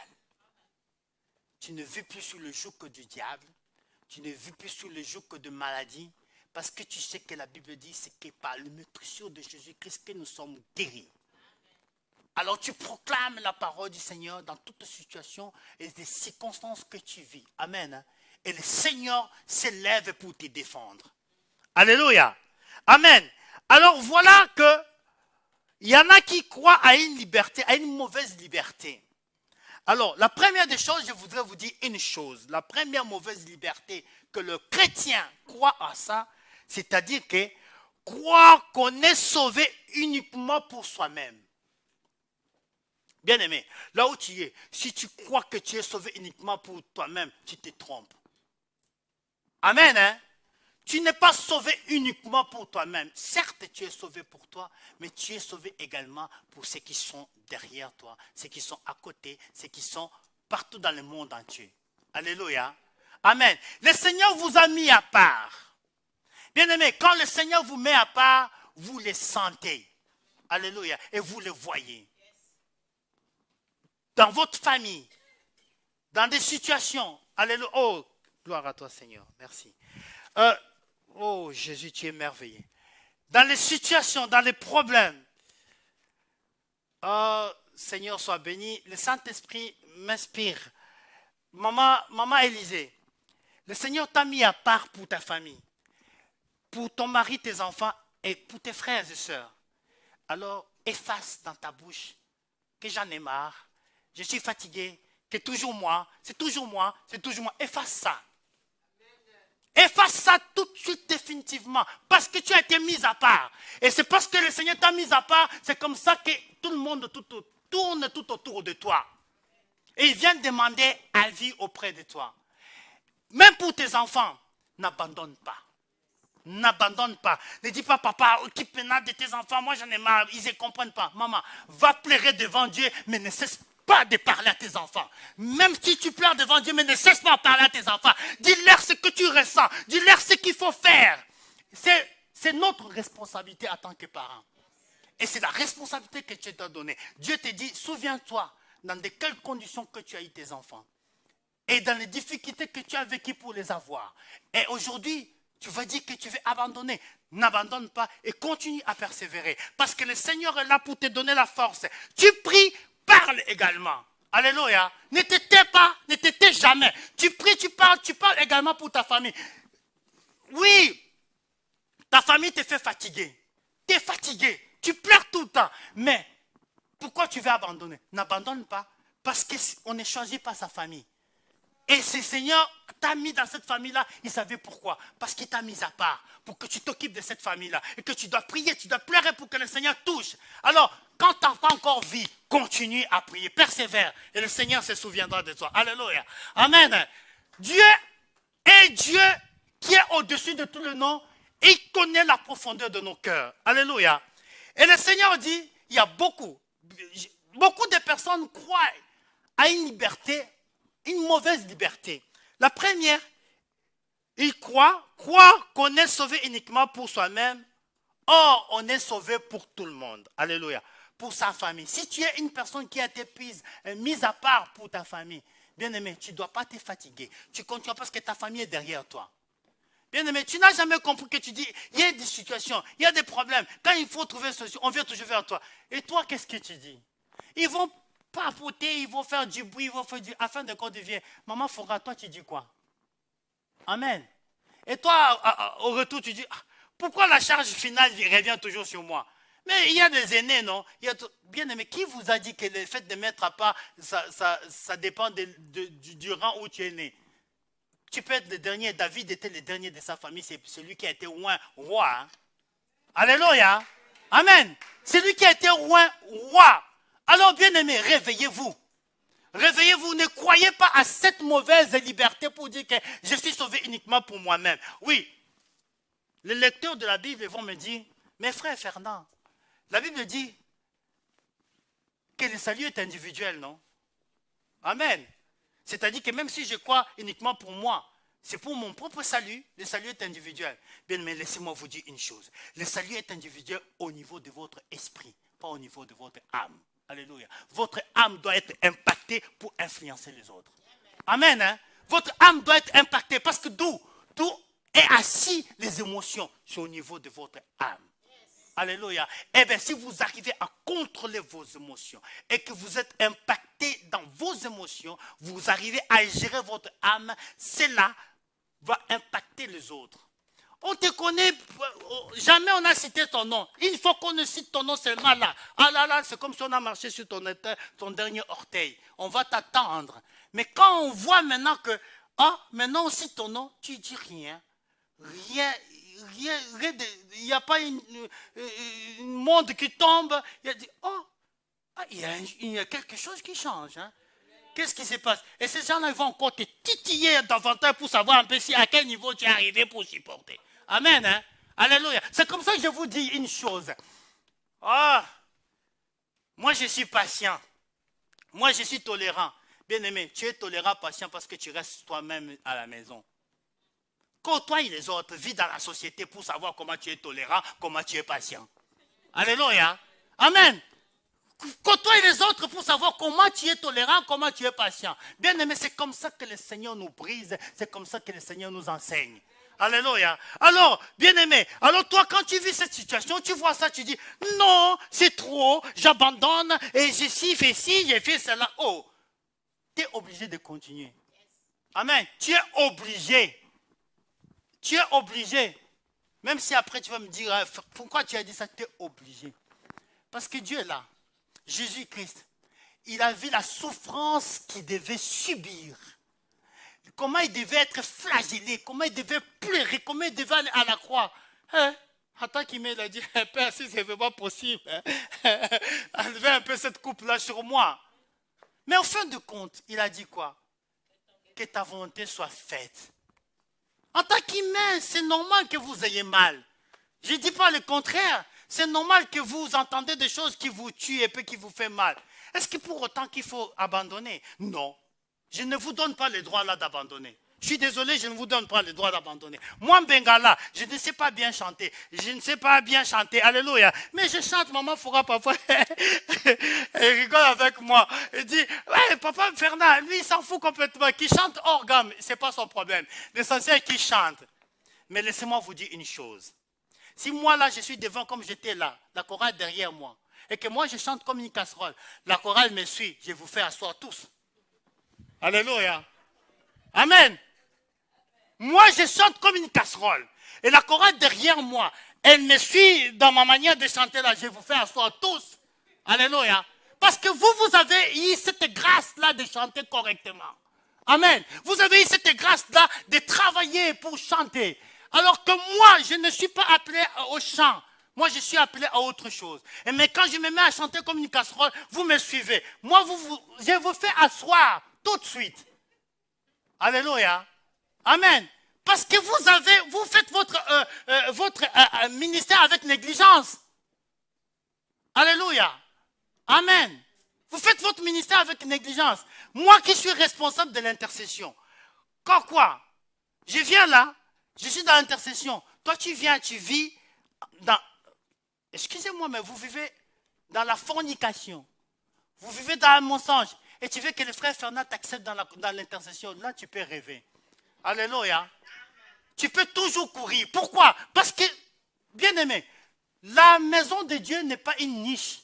Tu ne vis plus sous le joug du diable. Tu ne vis plus sous le joug de maladie. Parce que tu sais que la Bible dit, c'est que par le meurtrissure de Jésus-Christ que nous sommes guéris. Alors tu proclames la parole du Seigneur dans toute situation et les circonstances que tu vis. Amen. Et le Seigneur s'élève pour te défendre. Alléluia. Amen. Alors voilà que il y en a qui croient à une liberté, à une mauvaise liberté. Alors, la première des choses, je voudrais vous dire une chose. La première mauvaise liberté que le chrétien croit à ça, c'est-à-dire que croire qu'on est sauvé uniquement pour soi-même. Bien-aimé, là où tu es, si tu crois que tu es sauvé uniquement pour toi-même, tu te trompes. Amen, hein? Tu n'es pas sauvé uniquement pour toi-même. Certes, tu es sauvé pour toi, mais tu es sauvé également pour ceux qui sont derrière toi, ceux qui sont à côté, ceux qui sont partout dans le monde entier. Alléluia. Amen. Le Seigneur vous a mis à part. Bien-aimé, quand le Seigneur vous met à part, vous le sentez. Alléluia. Et vous le voyez. Dans votre famille, dans des situations. Alléluia. Oh, gloire à toi, Seigneur. Merci. Oh Jésus, tu es merveilleux. Dans les situations, dans les problèmes, oh Seigneur, sois béni. Le Saint-Esprit m'inspire. Maman Élisée, le Seigneur t'a mis à part pour ta famille, pour ton mari, tes enfants et pour tes frères et sœurs. Alors, efface dans ta bouche que j'en ai marre, je suis fatigué, que toujours moi, c'est toujours moi, c'est toujours moi. Efface ça. Efface ça tout de suite définitivement parce que tu as été mis à part. Et c'est parce que le Seigneur t'a mis à part, c'est comme ça que tout le monde tourne tout autour de toi. Et il vient demander avis auprès de toi. Même pour tes enfants, n'abandonne pas. N'abandonne pas. Ne dis pas, papa, occupe-toi de tes enfants, moi j'en ai marre, ils ne comprennent pas. Maman, va pleurer devant Dieu, mais ne cesse pas de parler à tes enfants. Même si tu pleures devant Dieu, mais ne cesse pas de parler à tes enfants. Dis-leur ce que tu ressens. Dis-leur ce qu'il faut faire. C'est notre responsabilité en tant que parents. Et c'est la responsabilité que tu dois donner. Dieu te dit, souviens-toi dans de quelles conditions que tu as eu tes enfants. Et dans les difficultés que tu as vécues pour les avoir. Et aujourd'hui, tu vas dire que tu veux abandonner. N'abandonne pas et continue à persévérer. Parce que le Seigneur est là pour te donner la force. Tu pries, parle également. Alléluia. Ne te tais pas, ne te tais jamais. Tu pries, tu parles également pour ta famille. Oui, ta famille te fait fatiguer. Tu es fatigué. Tu pleures tout le temps. Mais pourquoi tu veux abandonner? N'abandonne pas. Parce qu'on est choisi par sa famille. Et ce Seigneur t'a mis dans cette famille-là, il savait pourquoi. Parce qu'il t'a mis à part pour que tu t'occupes de cette famille-là. Et que tu dois prier, tu dois pleurer pour que le Seigneur touche. Alors, quand tu n'as pas encore vie, continue à prier, persévère. Et le Seigneur se souviendra de toi. Alléluia. Amen. Dieu est Dieu qui est au-dessus de tout le nom. Et il connaît la profondeur de nos cœurs. Alléluia. Et le Seigneur dit, il y a beaucoup de personnes croient à une liberté, une mauvaise liberté. La première, ils croient qu'on est sauvé uniquement pour soi-même. Or, on est sauvé pour tout le monde. Alléluia. Pour sa famille. Si tu es une personne qui a été mise à part pour ta famille, bien-aimé, tu ne dois pas te fatiguer. Tu continues parce que ta famille est derrière toi. Bien-aimé, tu n'as jamais compris que tu dis, il y a des situations, il y a des problèmes. Quand il faut trouver une solution, on vient toujours vers toi. Et toi, qu'est-ce que tu dis? Ils vont papoter, ils vont faire du bruit, ils vont faire afin de qu'on devienne. Maman Foura, toi, tu dis quoi? Amen. Et toi, au retour, tu dis, pourquoi la charge finale revient toujours sur moi? Mais il y a des aînés, non? Bien aimé, qui vous a dit que le fait de mettre à part, ça dépend du rang où tu es né? Tu peux être le dernier. David était le dernier de sa famille. C'est celui qui a été roi. Hein? Alléluia. Amen. C'est lui qui a été roi. Alors, bien aimé, réveillez-vous. Réveillez-vous, ne croyez pas à cette mauvaise liberté pour dire que je suis sauvé uniquement pour moi-même. Oui, les lecteurs de la Bible vont me dire, mais frère Fernand, la Bible dit que le salut est individuel, non? Amen. C'est-à-dire que même si je crois uniquement pour moi, c'est pour mon propre salut, le salut est individuel. Bien, mais laissez-moi vous dire une chose. Le salut est individuel au niveau de votre esprit, pas au niveau de votre âme. Alléluia. Votre âme doit être impactée pour influencer les autres. Amen. Hein? Votre âme doit être impactée parce que d'où est assis les émotions? C'est au niveau de votre âme. Alléluia. Eh bien, si vous arrivez à contrôler vos émotions et que vous êtes impacté dans vos émotions, vous arrivez à gérer votre âme, cela va impacter les autres. On te connaît, jamais on a cité ton nom. Il faut qu'on ne cite ton nom seulement là. Ah là là, c'est comme si on a marché sur ton dernier orteil. On va t'attendre. Mais quand on voit maintenant que, maintenant on cite ton nom, tu dis rien. Rien, il n'y a pas une monde qui tombe. Il y a quelque chose qui change. Hein? Qu'est-ce qui se passe? Et ces gens-là vont encore te titiller davantage pour savoir un peu à quel niveau tu es arrivé pour supporter. Amen. Hein? Alléluia. C'est comme ça que je vous dis une chose. Moi je suis patient. Moi je suis tolérant. Bien-aimé, tu es tolérant, patient parce que tu restes toi-même à la maison. Côtoie les autres, vis dans la société pour savoir comment tu es tolérant, comment tu es patient. Alléluia. Amen. Côtoie les autres pour savoir comment tu es tolérant, comment tu es patient. Bien aimé, c'est comme ça que le Seigneur nous brise, c'est comme ça que le Seigneur nous enseigne. Alléluia. Alors, bien aimé, alors toi quand tu vis cette situation, tu vois ça, tu dis, non, c'est trop, j'abandonne, et j'ai fait ci, j'ai fait cela. Oh, tu es obligé de continuer. Amen. Tu es obligé. Tu es obligé. Même si après tu vas me dire, pourquoi tu as dit ça, tu es obligé. Parce que Dieu est là. Jésus-Christ, il a vu la souffrance qu'il devait subir. Comment il devait être flagellé, comment il devait pleurer, comment il devait aller à la croix. Attends qu'il m'a dit, Père, si ce n'est pas possible, enlevez un peu cette coupe-là sur moi. Mais en fin de compte, il a dit quoi? Que ta volonté soit faite. En tant qu'humain, c'est normal que vous ayez mal. Je ne dis pas le contraire. C'est normal que vous entendez des choses qui vous tuent et puis qui vous font mal. Est-ce que pour autant qu'il faut abandonner? Non. Je ne vous donne pas le droit là d'abandonner. Je suis désolé, je ne vous donne pas le droit d'abandonner. Moi, en Bengala, je ne sais pas bien chanter. Je ne sais pas bien chanter. Alléluia. Mais je chante, maman Foura parfois. Elle rigole avec moi. Elle dit, ouais, papa Fernand, lui, il s'en fout complètement. Qu'il chante hors gamme, ce n'est pas son problème. L'essentiel est qu'il chante. Mais laissez-moi vous dire une chose. Si moi, là, je suis devant comme j'étais là, la chorale derrière moi, et que moi, je chante comme une casserole, la chorale me suit, je vous fais asseoir tous. Alléluia. Amen. Moi, je chante comme une casserole. Et la chorale derrière moi, elle me suit dans ma manière de chanter là. Je vous fais asseoir tous. Alléluia. Parce que vous avez eu cette grâce-là de chanter correctement. Amen. Vous avez eu cette grâce-là de travailler pour chanter. Alors que moi, je ne suis pas appelé au chant. Moi, je suis appelé à autre chose. Mais quand je me mets à chanter comme une casserole, vous me suivez. Moi, je vous fais asseoir tout de suite. Alléluia. Amen. Parce que vous faites votre ministère avec négligence. Alléluia. Amen. Vous faites votre ministère avec négligence. Moi qui suis responsable de l'intercession. Quand quoi? Je viens là, je suis dans l'intercession. Toi tu viens, tu vis dans... Excusez-moi, mais vous vivez dans la fornication. Vous vivez dans un mensonge. Et tu veux que le frère Fernand t'accepte dans l'intercession. Là, tu peux rêver. Alléluia. Tu peux toujours courir. Pourquoi? Parce que, bien aimé, la maison de Dieu n'est pas une niche,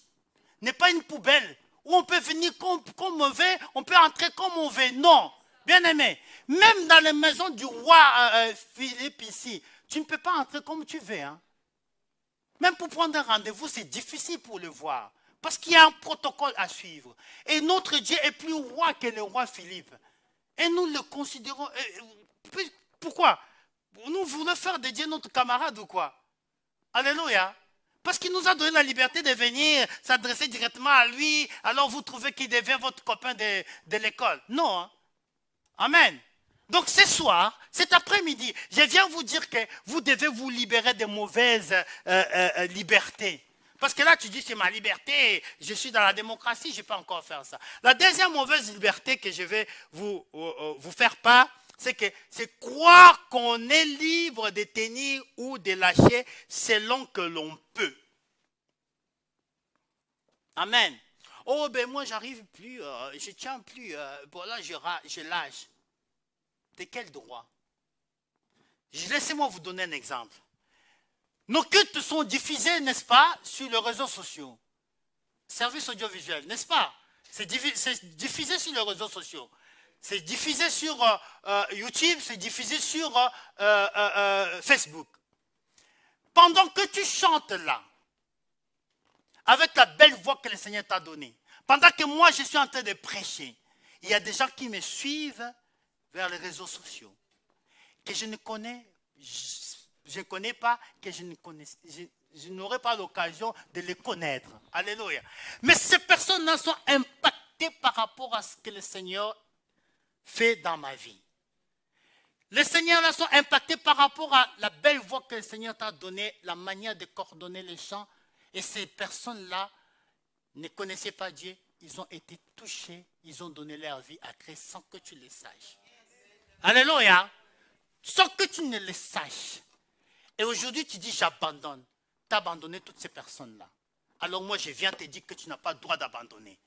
n'est pas une poubelle où on peut venir comme on veut, on peut entrer comme on veut. Non, bien aimé, même dans la maison du roi Philippe ici, tu ne peux pas entrer comme tu veux. Hein. Même pour prendre un rendez-vous, c'est difficile pour le voir. Parce qu'il y a un protocole à suivre. Et notre Dieu est plus roi que le roi Philippe. Et nous le considérons... Pourquoi? Nous voulons faire de Dieu notre camarade ou quoi? Alléluia. Parce qu'il nous a donné la liberté de venir s'adresser directement à lui. Alors vous trouvez qu'il devient votre copain de l'école. Non. Hein? Amen. Donc ce soir, cet après-midi, je viens vous dire que vous devez vous libérer de mauvaises libertés. Parce que là, tu dis, c'est ma liberté, je suis dans la démocratie, je ne peux pas encore faire ça. La deuxième mauvaise liberté que je vais vous faire part, c'est croire qu'on est libre de tenir ou de lâcher selon que l'on peut. Amen. Oh, ben moi, j'arrive plus, je ne tiens plus, voilà, je lâche. De quel droit? Laissez-moi vous donner un exemple. Nos cultes sont diffusés, n'est-ce pas, sur les réseaux sociaux. Service audiovisuel, n'est-ce pas? C'est diffusé sur les réseaux sociaux. C'est diffusé sur YouTube, c'est diffusé sur Facebook. Pendant que tu chantes là, avec la belle voix que le Seigneur t'a donnée, pendant que moi je suis en train de prêcher, il y a des gens qui me suivent vers les réseaux sociaux, que je ne connais, je ne connais pas, que je n'aurai pas l'occasion de les connaître. Alléluia. Mais ces personnes-là sont impactées par rapport à ce que le Seigneur fait dans ma vie. Les Seigneurs sont impactés par rapport à la belle voix que le Seigneur t'a donnée, la manière de coordonner les chants. Et ces personnes-là ne connaissaient pas Dieu. Ils ont été touchés, ils ont donné leur vie à Christ sans que tu le saches. Alléluia. Sans que tu ne le saches. Et aujourd'hui, tu dis, j'abandonne. Tu as abandonné toutes ces personnes-là. Alors moi, je viens te dire que tu n'as pas le droit d'abandonner.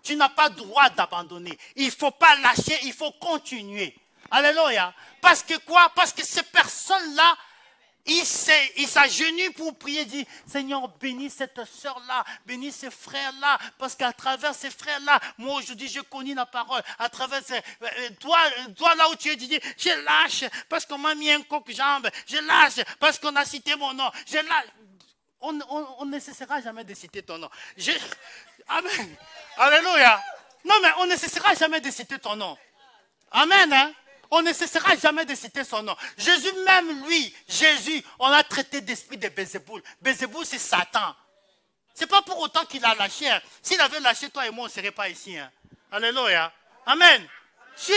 Tu n'as pas le droit d'abandonner. Il ne faut pas lâcher, il faut continuer. Alléluia. Parce que quoi? Parce que ces personnes-là, ils s'agenouillent pour prier, dit Seigneur, bénis cette soeur-là, bénis ces frères-là, parce qu'à travers ces frères-là, moi aujourd'hui je connais la parole. À travers toi là où tu es, tu dis, je lâche parce qu'on m'a mis un coq-jambe, je lâche parce qu'on a cité mon nom, je lâche. On ne cessera jamais de citer ton nom. Amen. Alléluia. Non, mais on ne cessera jamais de citer ton nom. Amen. Hein? On ne cessera jamais de citer son nom. Jésus même, lui, Jésus, on l'a traité d'esprit de Bézéboul. Bézéboul, c'est Satan. Ce n'est pas pour autant qu'il a lâché. Hein. S'il avait lâché, toi et moi, on ne serait pas ici. Hein. Alléluia. Amen. Si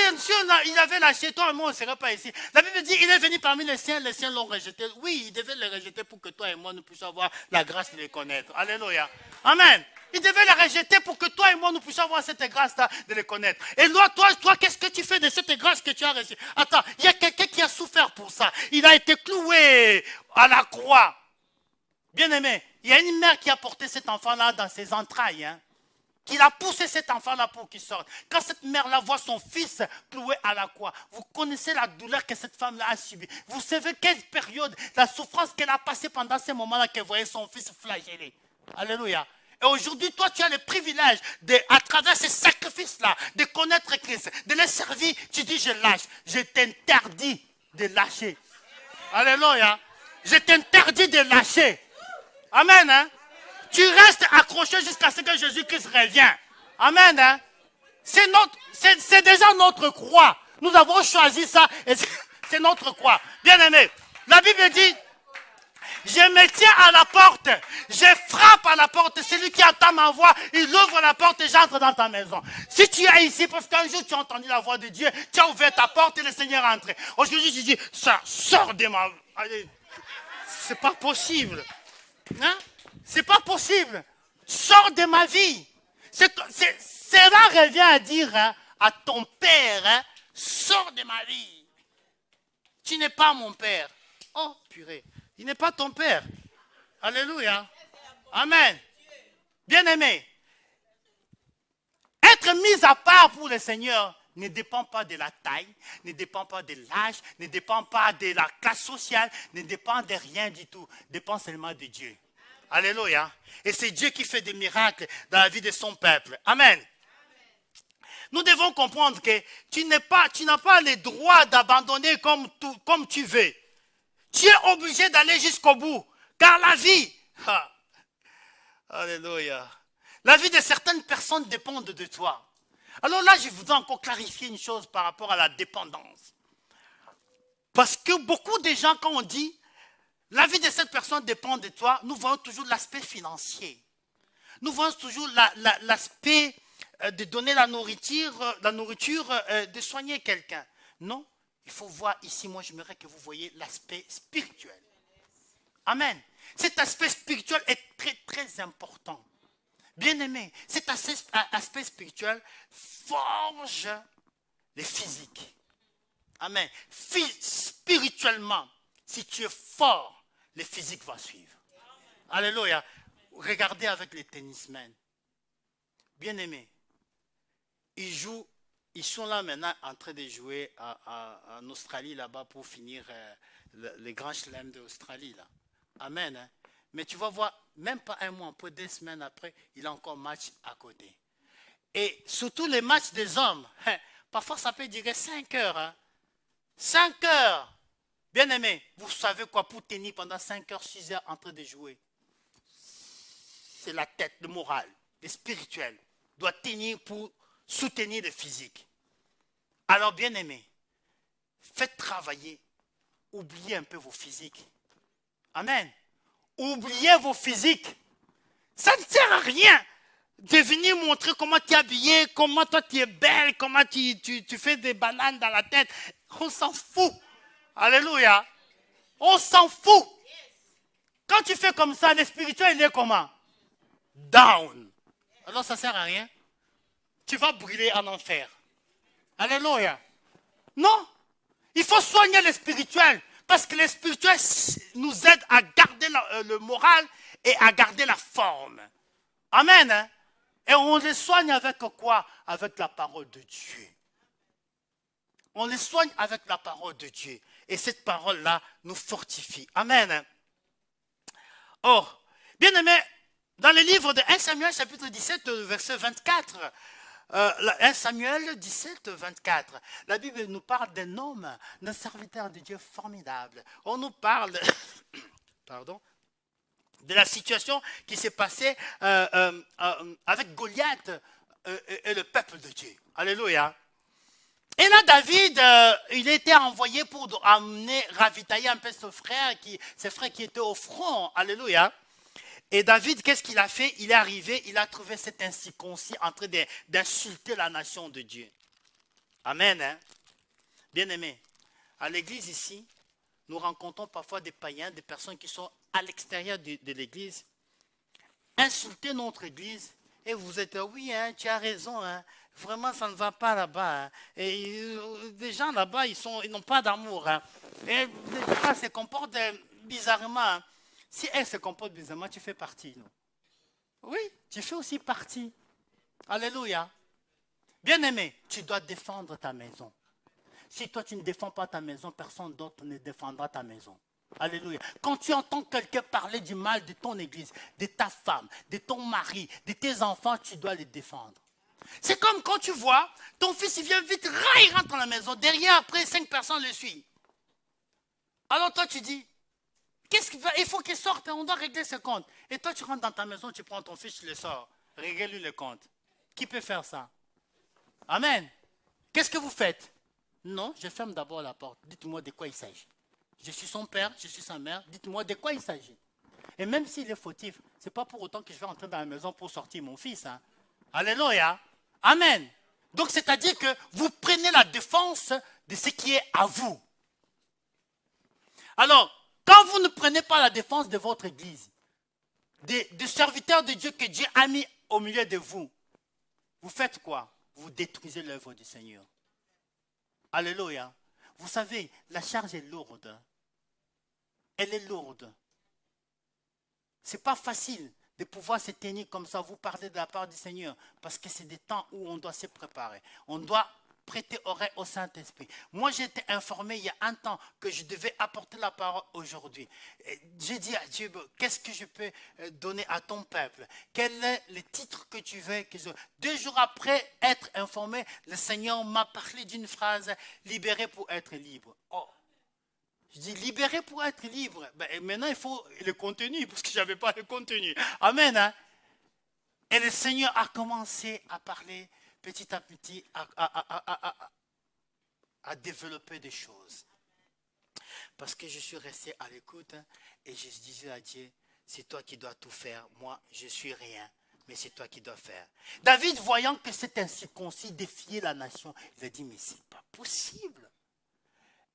il avait lâché, toi et moi, on ne serait pas ici. La Bible dit, il est venu parmi les siens l'ont rejeté. Oui, il devait les rejeter pour que toi et moi, nous puissions avoir la grâce de les connaître. Alléluia. Amen. Il devait les rejeter pour que toi et moi, nous puissions avoir cette grâce-là de les connaître. Et toi, qu'est-ce que tu fais de cette grâce que tu as reçue? Attends, il y a quelqu'un qui a souffert pour ça. Il a été cloué à la croix. Bien aimé, il y a une mère qui a porté cet enfant-là dans ses entrailles. Hein, qui a poussé cet enfant-là pour qu'il sorte. Quand cette mère-là voit son fils cloué à la croix, vous connaissez la douleur que cette femme-là a subie. Vous savez quelle période, la souffrance qu'elle a passée pendant ces moments-là qu'elle voyait son fils flagellé. Alléluia. Et aujourd'hui, toi, tu as le privilège, à travers ces sacrifices-là, de connaître Christ, de les servir. Tu dis, je lâche. Je t'interdis de lâcher. Alléluia. Je t'interdis de lâcher. Amen. Hein? Tu restes accroché jusqu'à ce que Jésus-Christ revienne. Amen. Hein? C'est déjà notre croix. Nous avons choisi ça et c'est notre croix. Bien aimé, la Bible dit, je me tiens à la porte, je frappe à la porte, celui qui entend ma voix, il ouvre la porte et j'entre dans ta maison. Si tu es ici, parce qu'un jour tu as entendu la voix de Dieu, tu as ouvert ta porte et le Seigneur est entré. Aujourd'hui, je dis, ça sort de ma... Allez, c'est pas possible. Hein? C'est pas possible. Sors de ma vie. Cela revient à dire hein, à ton père, hein, sors de ma vie. Tu n'es pas mon père. Oh, purée. Il n'est pas ton père. Alléluia. Amen. Bien-aimé, être mis à part pour le Seigneur ne dépend pas de la taille, ne dépend pas de l'âge, ne dépend pas de la classe sociale, ne dépend de rien du tout. Dépend seulement de Dieu. Alléluia. Et c'est Dieu qui fait des miracles dans la vie de son peuple. Amen. Nous devons comprendre que tu n'as pas le droit d'abandonner comme tu veux. Tu es obligé d'aller jusqu'au bout. Car la vie, alléluia, la vie de certaines personnes dépend de toi. Alors là, je voudrais encore clarifier une chose par rapport à la dépendance. Parce que beaucoup de gens, quand on dit, La vie de cette personne dépend de toi. Nous voyons toujours l'aspect financier. Nous voyons toujours l'aspect de donner la nourriture, de soigner quelqu'un. Non, il faut voir ici, moi j'aimerais que vous voyez l'aspect spirituel. Amen. Cet aspect spirituel est très très important. Bien-aimé, cet aspect spirituel forge les physiques. Amen. Spirituellement, si tu es fort, les physiques vont suivre. Alléluia. Regardez avec les tennismen. Bien-aimés, ils sont là maintenant en train de jouer en Australie là-bas pour finir les grands chelems d'Australie là. Amen. Hein? Mais tu vas voir, même pas un mois, un peu 2 semaines après, il a encore match à côté. Et surtout les matchs des hommes, hein, parfois ça peut durer 5 heures. Hein. 5 heures. Bien-aimé, vous savez quoi, pour tenir pendant 5 heures, 6 heures en train de jouer, c'est la tête, le moral, le spirituel, doit tenir pour soutenir le physique. Alors, bien-aimé, faites travailler, oubliez un peu vos physiques. Amen. Oubliez vos physiques. Ça ne sert à rien de venir montrer comment tu es habillé, comment toi tu es belle, comment tu fais des bananes dans la tête. On s'en fout. Alléluia. On s'en fout. Quand tu fais comme ça, le spirituel, il est comment? Down. Alors ça ne sert à rien. Tu vas brûler en enfer. Alléluia. Non. Il faut soigner le spirituel. Parce que le spirituel nous aide à garder le moral et à garder la forme. Amen. Hein? Et on les soigne avec quoi? Avec la parole de Dieu. On les soigne avec la parole de Dieu. Et cette parole-là nous fortifie. Amen. Hein? Or, bien aimé, dans le livre de 1 Samuel, chapitre 17, verset 24, 1 Samuel 17, 24, la Bible nous parle d'un homme, d'un serviteur de Dieu formidable. On nous parle pardon, de la situation qui s'est passée avec Goliath et le peuple de Dieu. Alléluia. Et là, David, il était envoyé pour amener, ravitailler un peu ses frères qui étaient au front. Alléluia. Et David, qu'est-ce qu'il a fait? Il est arrivé, il a trouvé cet incirconcis en train d'insulter la nation de Dieu. Amen. Hein? Bien-aimés, à l'église ici, nous rencontrons parfois des païens, des personnes qui sont à l'extérieur de l'église, insulter notre église, et vous êtes, oui, hein, tu as raison, hein, vraiment ça ne va pas là-bas. Hein. Et des gens là-bas, ils n'ont pas d'amour. Hein. Et les gens se comportent bizarrement. Hein. Si elle se comporte bizarrement, tu fais partie. Non? Oui, tu fais aussi partie. Alléluia. Bien-aimé, tu dois défendre ta maison. Si toi, tu ne défends pas ta maison, personne d'autre ne défendra ta maison. Alléluia. Quand tu entends quelqu'un parler du mal de ton église, de ta femme, de ton mari, de tes enfants, tu dois les défendre. C'est comme quand tu vois, ton fils, il vient vite, il rentre dans la maison. Derrière, après, 5 personnes le suivent. Alors toi, tu dis, il faut qu'il sorte, on doit régler ce compte. Et toi, tu rentres dans ta maison, tu prends ton fils, tu le sors. Règle-lui le compte. Qui peut faire ça? Amen. Qu'est-ce que vous faites? Non, je ferme d'abord la porte. Dites-moi de quoi il s'agit. Je suis son père, je suis sa mère. Dites-moi de quoi il s'agit. Et même s'il est fautif, ce n'est pas pour autant que je vais entrer dans la maison pour sortir mon fils. Hein. Alléluia. Amen. Donc, c'est-à-dire que vous prenez la défense de ce qui est à vous. Alors, quand vous ne prenez pas la défense de votre église, des serviteurs de Dieu que Dieu a mis au milieu de vous, vous faites quoi? Vous détruisez l'œuvre du Seigneur. Alléluia. Vous savez, la charge est lourde. Elle est lourde. Ce n'est pas facile de pouvoir se tenir comme ça, vous parler de la part du Seigneur, parce que c'est des temps où on doit se préparer. On doit prêter oreille au Saint-Esprit. Moi, j'ai été informé il y a un temps que je devais apporter la parole aujourd'hui. J'ai dit à Dieu, qu'est-ce que je peux donner à ton peuple? Quel est le titre que tu veux? 2 jours après être informé, le Seigneur m'a parlé d'une phrase, libéré pour être libre. Oh, je dis libéré pour être libre. Ben, maintenant, il faut le contenu, parce que je n'avais pas le contenu. Amen. Hein? Et le Seigneur a commencé à parler petit à petit, à développer des choses. Parce que je suis resté à l'écoute et je disais à Dieu, c'est toi qui dois tout faire. Moi, je suis rien, mais c'est toi qui dois faire. David, voyant que cet incirconcis défiait la nation, il a dit, mais c'est pas possible.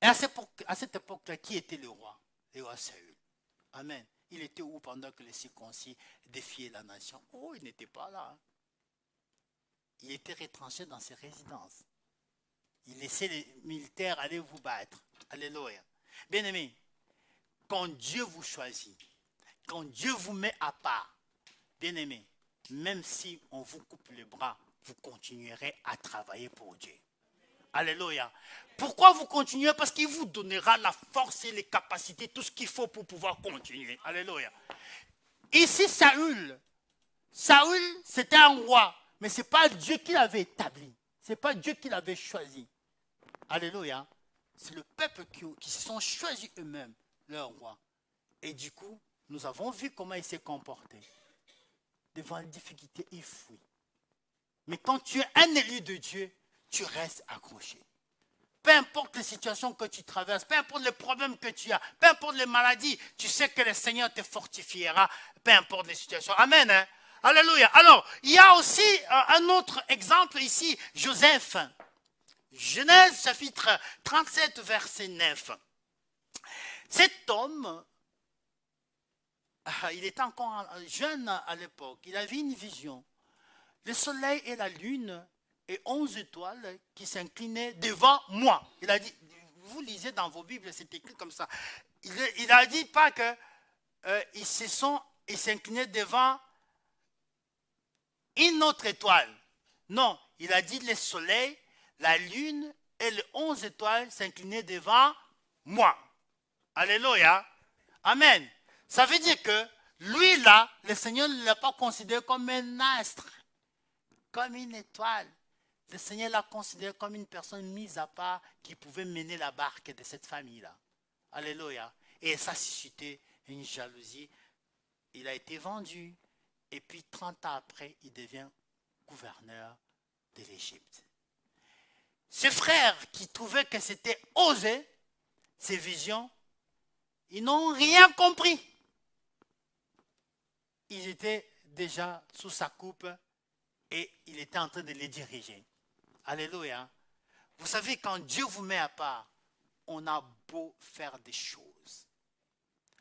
Et à cette époque-là, qui était le roi? Le roi Saül. Amen. Il était où pendant que les circoncis défiaient la nation? Oh, il n'était pas là. Il était retranché dans ses résidences. Il laissait les militaires aller vous battre. Alléluia. Bien-aimés, quand Dieu vous choisit, quand Dieu vous met à part, bien-aimés, même si on vous coupe les bras, vous continuerez à travailler pour Dieu. Alléluia. Pourquoi vous continuez? Parce qu'il vous donnera la force et les capacités, tout ce qu'il faut pour pouvoir continuer. Alléluia. Ici, Saül, c'était un roi, mais ce n'est pas Dieu qui l'avait établi. Ce n'est pas Dieu qui l'avait choisi. Alléluia. C'est le peuple qui se sont choisis eux-mêmes, leur roi. Et du coup, nous avons vu comment il s'est comporté. Devant les difficultés, il fuit. Mais quand tu es un élu de Dieu, tu restes accroché. Peu importe les situations que tu traverses, peu importe les problèmes que tu as, peu importe les maladies, tu sais que le Seigneur te fortifiera, peu importe les situations. Amen. Hein? Alléluia. Alors, il y a aussi un autre exemple ici, Joseph. Genèse chapitre 37, verset 9. Cet homme, il était encore jeune à l'époque, il avait une vision. Le soleil et la lune et 11 étoiles qui s'inclinaient devant moi. Il a dit, vous lisez dans vos Bibles, c'est écrit comme ça. Il n'a dit pas que ils s'inclinaient devant une autre étoile. Non, il a dit le soleil, la lune et les 11 étoiles s'inclinaient devant moi. Alléluia. Amen. Ça veut dire que lui là, le Seigneur ne l'a pas considéré comme un astre, comme une étoile. Le Seigneur l'a considéré comme une personne mise à part qui pouvait mener la barque de cette famille-là. Alléluia. Et ça a suscité une jalousie. Il a été vendu. Et puis 30 ans après, il devient gouverneur de l'Égypte. Ses frères qui trouvaient que c'était osé, ces visions, ils n'ont rien compris. Ils étaient déjà sous sa coupe et il était en train de les diriger. Alléluia. Vous savez, quand Dieu vous met à part, on a beau faire des choses.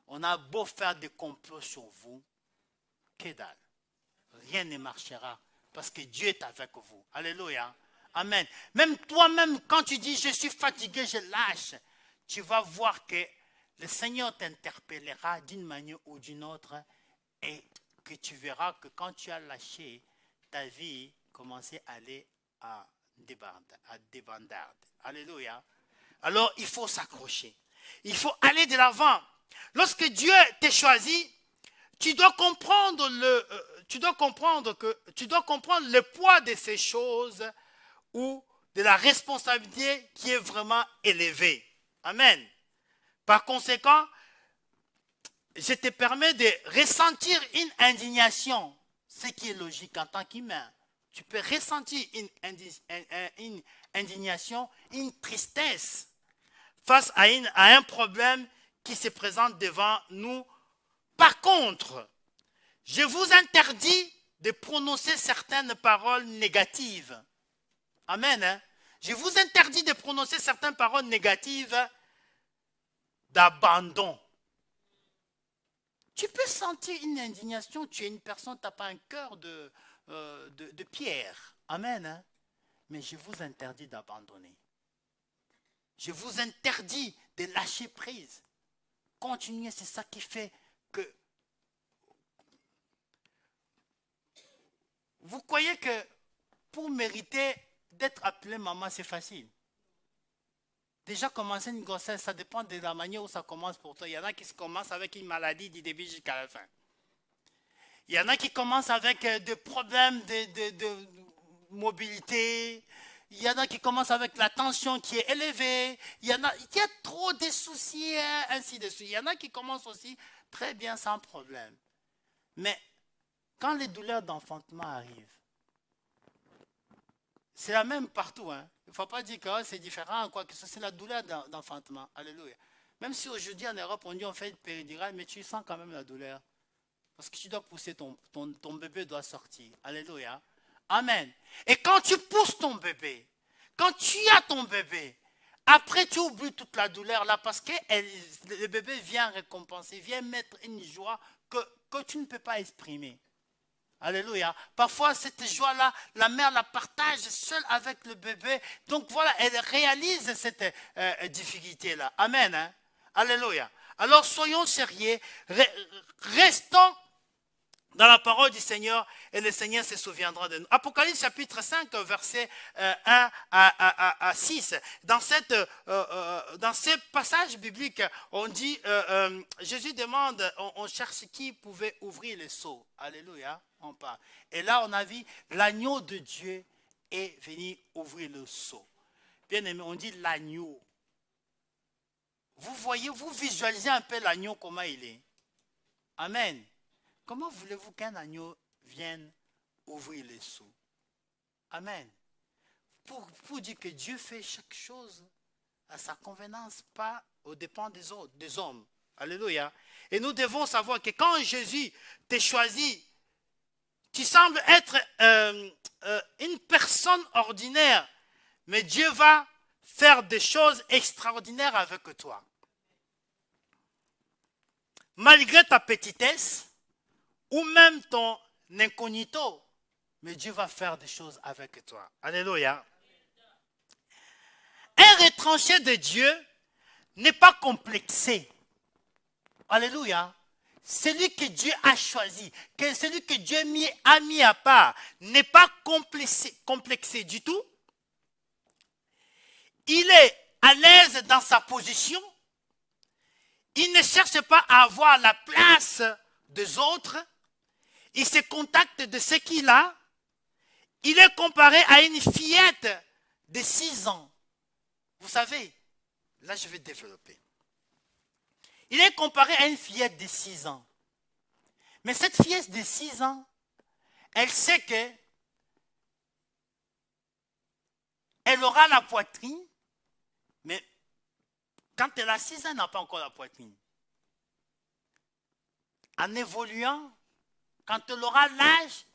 On a beau faire des complots sur vous. Que dalle. Rien ne marchera parce que Dieu est avec vous. Alléluia. Amen. Même toi-même, quand tu dis je suis fatigué, je lâche, tu vas voir que le Seigneur t'interpellera d'une manière ou d'une autre et que tu verras que quand tu as lâché, ta vie commençait à aller à débandade. Alléluia. Alors, il faut s'accrocher. Il faut aller de l'avant. Lorsque Dieu t'a choisi, tu dois comprendre le poids de ces choses ou de la responsabilité qui est vraiment élevée. Amen. Par conséquent, je te permets de ressentir une indignation, ce qui est logique en tant qu'humain. Tu peux ressentir une indignation, une tristesse face à un problème qui se présente devant nous. Par contre, je vous interdis de prononcer certaines paroles négatives. Amen. Hein? Je vous interdis de prononcer certaines paroles négatives d'abandon. Tu peux sentir une indignation, tu es une personne, tu n'as pas un cœur de pierre. Amen. Hein? Mais je vous interdis d'abandonner. Je vous interdis de lâcher prise. Continuez, c'est ça qui fait que... Vous croyez que pour mériter d'être appelé maman, c'est facile? Déjà, commencer une grossesse, ça dépend de la manière où ça commence pour toi. Il y en a qui commencent avec une maladie du début jusqu'à la fin. Il y en a qui commencent avec des problèmes de mobilité. Il y en a qui commencent avec la tension qui est élevée. Il y a trop de soucis, ainsi de suite. Il y en a qui commencent aussi très bien sans problème. Mais quand les douleurs d'enfantement arrivent, c'est la même partout. Hein. Il ne faut pas dire que c'est différent, quoi que ce soit. C'est la douleur d'enfantement. Alléluia. Même si aujourd'hui en Europe, on dit on fait une péridurale, mais tu sens quand même la douleur. Parce que tu dois pousser, ton bébé doit sortir. Alléluia. Amen. Et quand tu pousses ton bébé, quand tu as ton bébé, après tu oublies toute la douleur là parce que le bébé vient récompenser, vient mettre une joie que tu ne peux pas exprimer. Alléluia. Parfois, cette joie-là, la mère la partage seule avec le bébé. Donc voilà, elle réalise cette difficulté-là. Amen. Hein? Alléluia. Alors soyons sérieux, restons dans la parole du Seigneur et le Seigneur se souviendra de nous. Apocalypse chapitre 5, verset 1 à 6. Dans ce passage biblique, on dit, Jésus demande, on cherche qui pouvait ouvrir les seaux. Alléluia, on parle. Et là, on a vu l'agneau de Dieu est venu ouvrir le seau. Bien aimé, on dit l'agneau. Vous voyez, vous visualisez un peu l'agneau, comment il est. Amen. Comment voulez-vous qu'un agneau vienne ouvrir les seaux? Amen. Pour dire que Dieu fait chaque chose à sa convenance, pas aux dépens des hommes. Alléluia. Et nous devons savoir que quand Jésus t'a choisi, tu sembles être une personne ordinaire, mais Dieu va faire des choses extraordinaires avec toi. Malgré ta petitesse, ou même ton incognito, mais Dieu va faire des choses avec toi. Alléluia. Un retranché de Dieu n'est pas complexé. Alléluia. Celui que Dieu a choisi, celui que Dieu a mis à part, n'est pas complexé du tout. Il est à l'aise dans sa position. Il ne cherche pas à avoir la place des autres. Il se contacte de ce qu'il a. Il est comparé à une fillette de 6 ans. Vous savez, là je vais développer. Il est comparé à une fillette de 6 ans. Mais cette fillette de 6 ans, elle sait que elle aura la poitrine, mais quand elle a 6 ans, elle n'a pas encore la poitrine. En évoluant, quand elle aura l'âge,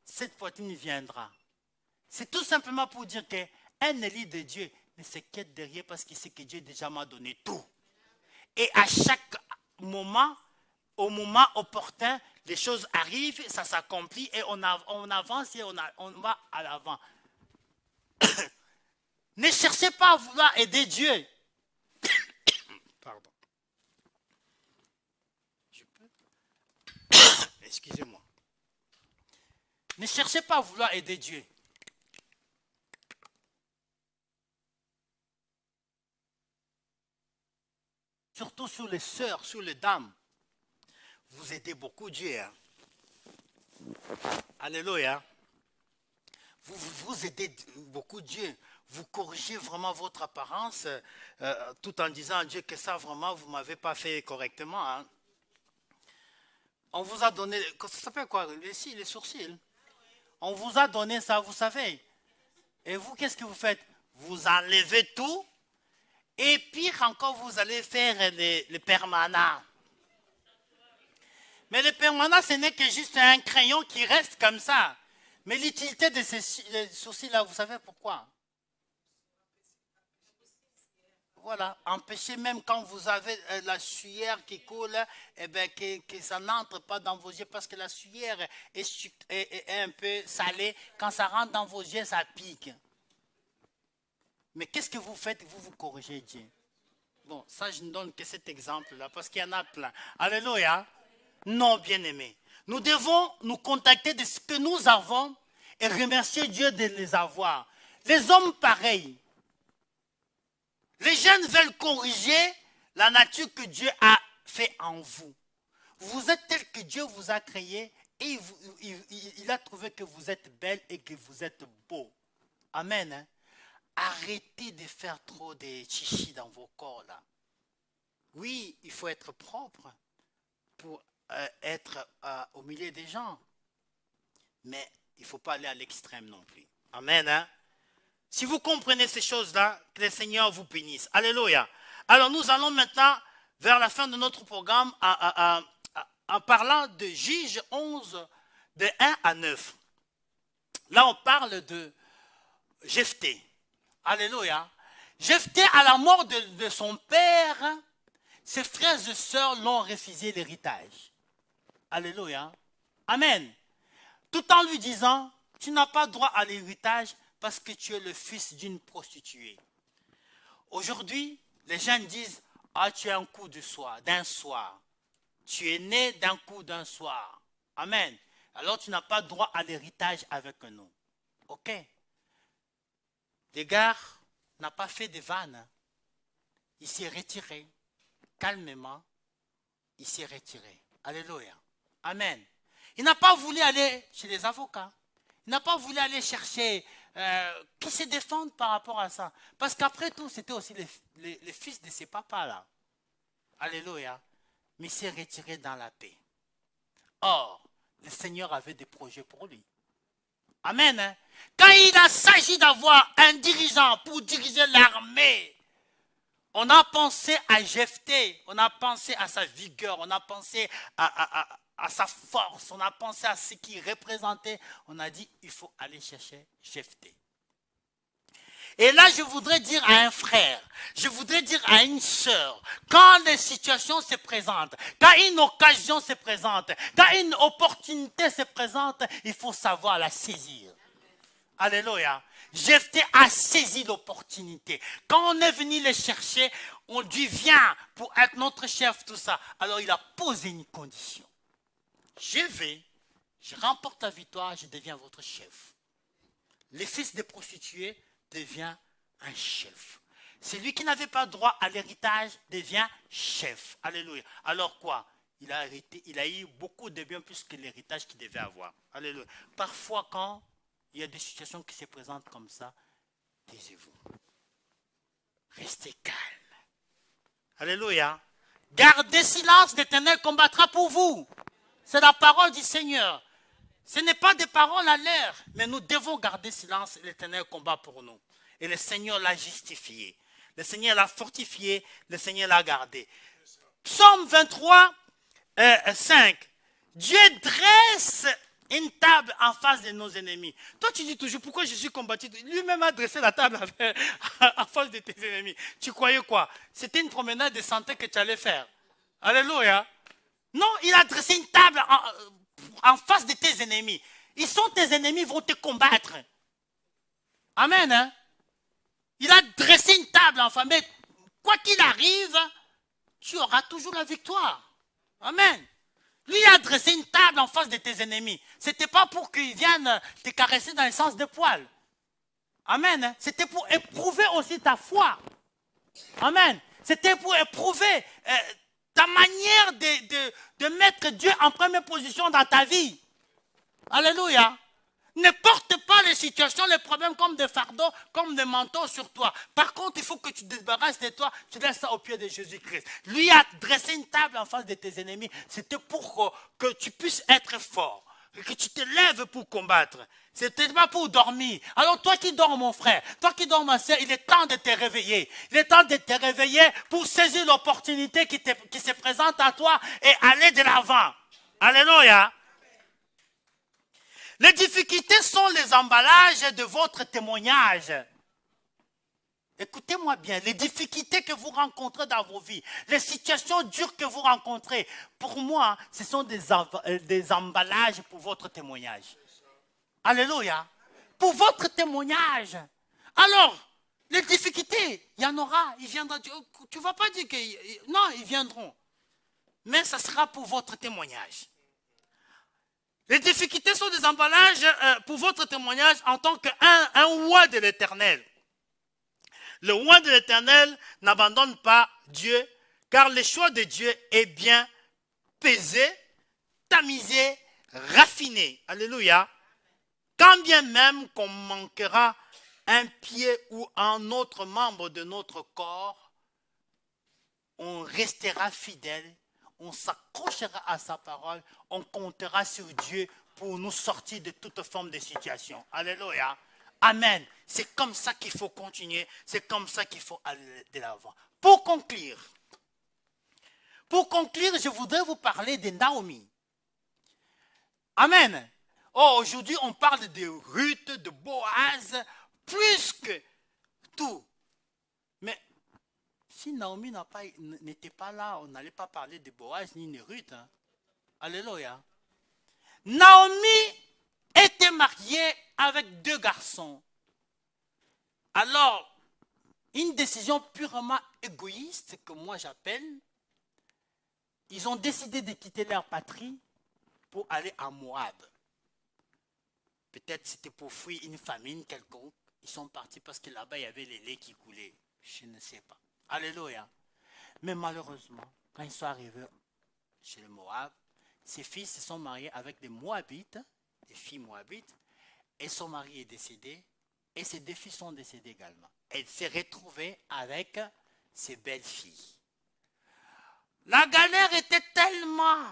cette poitrine viendra. C'est tout simplement pour dire qu'un élu de Dieu ne s'inquiète de rien parce qu'il sait que Dieu déjà m'a donné tout. Et à chaque moment, au moment opportun, les choses arrivent, ça s'accomplit et on avance et on va à l'avant. Ne cherchez pas à vouloir aider Dieu. Pardon. Excusez-moi. Ne cherchez pas à vouloir aider Dieu. Surtout sur les sœurs, sur les dames. Vous aidez beaucoup Dieu. Hein? Alléluia. Vous aidez beaucoup Dieu. Vous corrigez vraiment votre apparence tout en disant à Dieu que ça vraiment vous ne m'avez pas fait correctement. Hein? On vous a donné, ça s'appelle quoi? Les sourcils. On vous a donné ça, vous savez. Et vous, qu'est-ce que vous faites? Vous enlevez tout. Et pire encore, vous allez faire les permanents. Mais le permanent, ce n'est que juste un crayon qui reste comme ça. Mais l'utilité de ces sourcils-là, vous savez pourquoi? Voilà, empêchez même quand vous avez la sueur qui coule, eh bien, que ça n'entre pas dans vos yeux parce que la sueur est un peu salée. Quand ça rentre dans vos yeux, ça pique. Mais qu'est-ce que vous faites? Vous corrigez Dieu. Bon, ça, je ne donne que cet exemple-là parce qu'il y en a plein. Alléluia. Non, bien-aimés. Nous devons nous contacter de ce que nous avons et remercier Dieu de les avoir. Les hommes pareils. Les jeunes veulent corriger la nature que Dieu a fait en vous. Vous êtes tel que Dieu vous a créé et il a trouvé que vous êtes belle et que vous êtes beau. Amen. Hein? Arrêtez de faire trop de chichis dans vos corps là. Oui, il faut être propre pour être au milieu des gens. Mais il ne faut pas aller à l'extrême non plus. Amen. Hein? Si vous comprenez ces choses-là, que le Seigneur vous bénisse. Alléluia. Alors nous allons maintenant vers la fin de notre programme en parlant de Juge 11, de 1 à 9. Là, on parle de Jephthé. Alléluia. Jephthé, à la mort de son père, ses frères et sœurs l'ont refusé l'héritage. Alléluia. Amen. Tout en lui disant, tu n'as pas droit à l'héritage parce que tu es le fils d'une prostituée. Aujourd'hui, les gens disent, ah, tu es un coup d'un soir. Tu es né d'un coup d'un soir. Amen. Alors tu n'as pas droit à l'héritage avec nous. Ok. Le gars n'a pas fait de vanne. Il s'est retiré. Calmement, il s'est retiré. Alléluia. Amen. Il n'a pas voulu aller chez les avocats. Il n'a pas voulu aller chercher qui se défendent par rapport à ça. Parce qu'après tout, c'était aussi les fils de ses papas-là. Alléluia. Mais il s'est retiré dans la paix. Or, le Seigneur avait des projets pour lui. Amen. Hein? Quand il a s'agit d'avoir un dirigeant pour diriger l'armée, on a pensé à Jephthé, on a pensé à sa vigueur, on a pensé à sa force, on a pensé à ce qu'il représentait. On a dit, il faut aller chercher Jephthé. Et là, je voudrais dire à un frère, je voudrais dire à une sœur, quand les situations se présentent, quand une occasion se présente, quand une opportunité se présente, il faut savoir la saisir. Alléluia. Jephthé a saisi l'opportunité. Quand on est venu le chercher, on dit viens pour être notre chef, tout ça. Alors il a posé une condition. Je remporte la victoire, je deviens votre chef. Le fils des prostituées devient un chef. Celui qui n'avait pas droit à l'héritage devient chef. Alléluia. Alors quoi? Il a eu beaucoup de biens plus que l'héritage qu'il devait avoir. Alléluia. Parfois quand il y a des situations qui se présentent comme ça, taisez-vous. Restez calme. Alléluia. Gardez silence, l'Éternel combattra pour vous. C'est la parole du Seigneur. Ce n'est pas des paroles à l'air, mais nous devons garder silence, l'Éternel combat pour nous. Et le Seigneur l'a justifié. Le Seigneur l'a fortifié, le Seigneur l'a gardé. Psaume 23, 5. Dieu dresse une table en face de nos ennemis. Toi, tu dis toujours, pourquoi je suis combattu? Lui-même a dressé la table en face de tes ennemis. Tu croyais quoi? C'était une promenade de santé que tu allais faire. Alléluia. Non, il a dressé une table en face de tes ennemis. Ils sont tes ennemis, ils vont te combattre. Amen. Hein? Il a dressé une table en face. Mais quoi qu'il arrive, tu auras toujours la victoire. Amen. Lui a dressé une table en face de tes ennemis. Ce n'était pas pour qu'ils viennent te caresser dans le sens des poils. Amen. C'était pour éprouver aussi ta foi. Amen. C'était pour éprouver ta manière de mettre Dieu en première position dans ta vie. Alléluia. Ne porte pas les situations, les problèmes comme des fardeaux, comme des manteaux sur toi. Par contre, il faut que tu te débarrasses de toi, tu laisses ça au pied de Jésus-Christ. Lui a dressé une table en face de tes ennemis. C'était pour que tu puisses être fort, que tu te lèves pour combattre. Ce n'était pas pour dormir. Alors toi qui dors, mon frère, toi qui dors, ma soeur, il est temps de te réveiller. Il est temps de te réveiller pour saisir l'opportunité qui se présente à toi et aller de l'avant. Alléluia. Les difficultés sont les emballages de votre témoignage. Écoutez-moi bien, les difficultés que vous rencontrez dans vos vies, les situations dures que vous rencontrez, pour moi, ce sont des emballages pour votre témoignage. Alléluia. Pour votre témoignage. Alors, les difficultés, il y en aura, ils viendront. Tu ne vas pas dire que... Non, ils viendront. Mais ça sera pour votre témoignage. Les difficultés sont des emballages pour votre témoignage en tant qu'un roi de l'Éternel. Le roi de l'Éternel n'abandonne pas Dieu, car le choix de Dieu est bien pesé, tamisé, raffiné. Alléluia. Quand bien même qu'on manquera un pied ou un autre membre de notre corps, on restera fidèle. On s'accrochera à sa parole, on comptera sur Dieu pour nous sortir de toute forme de situation. Alléluia. Amen. C'est comme ça qu'il faut continuer, c'est comme ça qu'il faut aller de l'avant. Pour conclure, Pour conclure, je voudrais vous parler de Naomi. Amen. Oh, aujourd'hui, on parle de Ruth, de Boaz, plus que tout. Mais si Naomi n'était pas là, on n'allait pas parler de Boaz ni de Ruth. Hein. Alléluia. Naomi était mariée avec 2 garçons. Alors, une décision purement égoïste que moi j'appelle, ils ont décidé de quitter leur patrie pour aller à Moab. Peut-être c'était pour fuir une famine quelconque. Ils sont partis parce que là-bas il y avait les laits qui coulaient. Je ne sais pas. Alléluia. Mais malheureusement, quand ils sont arrivés chez le Moab, ses fils se sont mariés avec des Moabites, des filles Moabites, et son mari est décédé, et ses 2 filles sont décédées également. Elle s'est retrouvée avec ses belles-filles. La galère était tellement...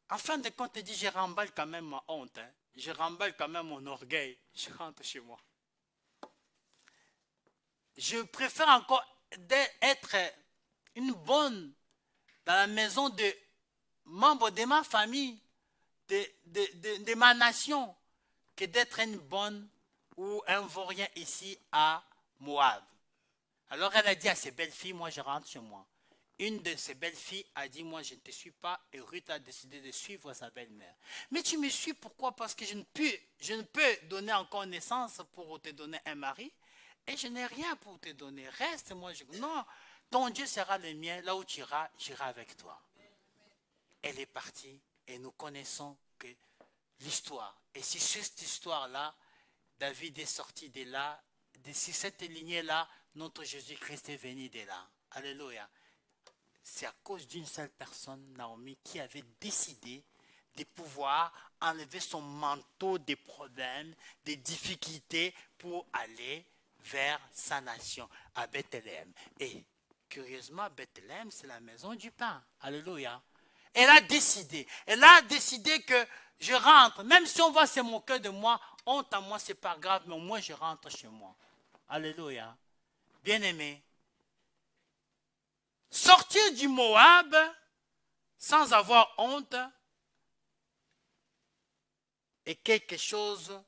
En fin de compte, elle dit, je remballe quand même ma honte, hein. Je remballe quand même mon orgueil, je rentre chez moi. Je préfère encore être une bonne dans la maison de membres de ma famille, de ma nation, que d'être une bonne ou un vaurien ici à Moab. Alors elle a dit à ses belles-filles, moi je rentre chez moi. Une de ses belles-filles a dit, moi je ne te suis pas, et Ruth a décidé de suivre sa belle-mère. Mais tu me suis, pourquoi? Parce que je ne peux donner encore naissance pour te donner un mari, et je n'ai rien pour te donner. Reste, moi je... Non, ton Dieu sera le mien, là où tu iras, j'irai avec toi. Elle est partie, et nous connaissons que l'histoire, et si cette histoire-là, David est sorti de là, de cette lignée-là, notre Jésus-Christ est venu de là. Alléluia. C'est à cause d'une seule personne, Naomi, qui avait décidé de pouvoir enlever son manteau des problèmes, des difficultés pour aller vers sa nation, à Bethléem. Et curieusement, Bethléem, c'est la maison du pain. Alléluia. Elle a décidé que je rentre, même si on va se moquer de moi, honte à moi, c'est pas grave, mais moi je rentre chez moi. Alléluia. Bien-aimé, sortir du Moab sans avoir honte est quelque chose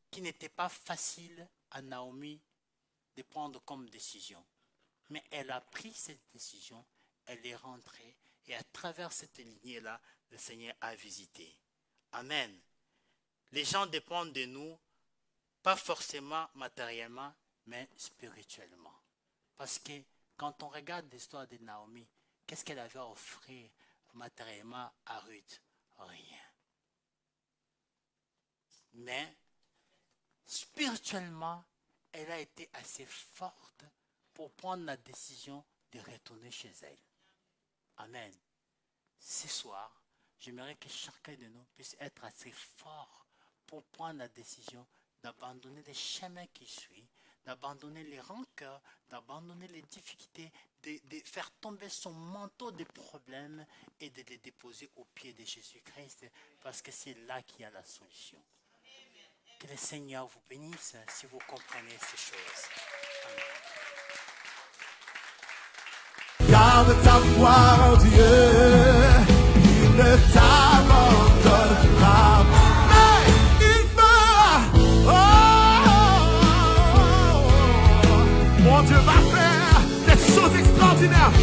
qui n'était pas facile à Naomi de prendre comme décision. Mais elle a pris cette décision, elle est rentrée, et à travers cette lignée-là, le Seigneur a visité. Amen. Les gens dépendent de nous, pas forcément matériellement, mais spirituellement. Parce que quand on regarde l'histoire de Naomi, qu'est-ce qu'elle avait à offrir matériellement à Ruth? Rien. Mais spirituellement, elle a été assez forte pour prendre la décision de retourner chez elle. Amen. Ce soir, j'aimerais que chacun de nous puisse être assez fort pour prendre la décision d'abandonner les chemins qui suivent, d'abandonner les rancœurs, d'abandonner les difficultés, de faire tomber son manteau de problèmes et de les déposer aux pieds de Jésus-Christ, parce que c'est là qu'il y a la solution. Que le Seigneur vous bénisse si vous comprenez ces choses. Amen. Garde ta foi en Dieu, il ne t'abandonnera. Mais il fera, mon Dieu va faire des choses extraordinaires.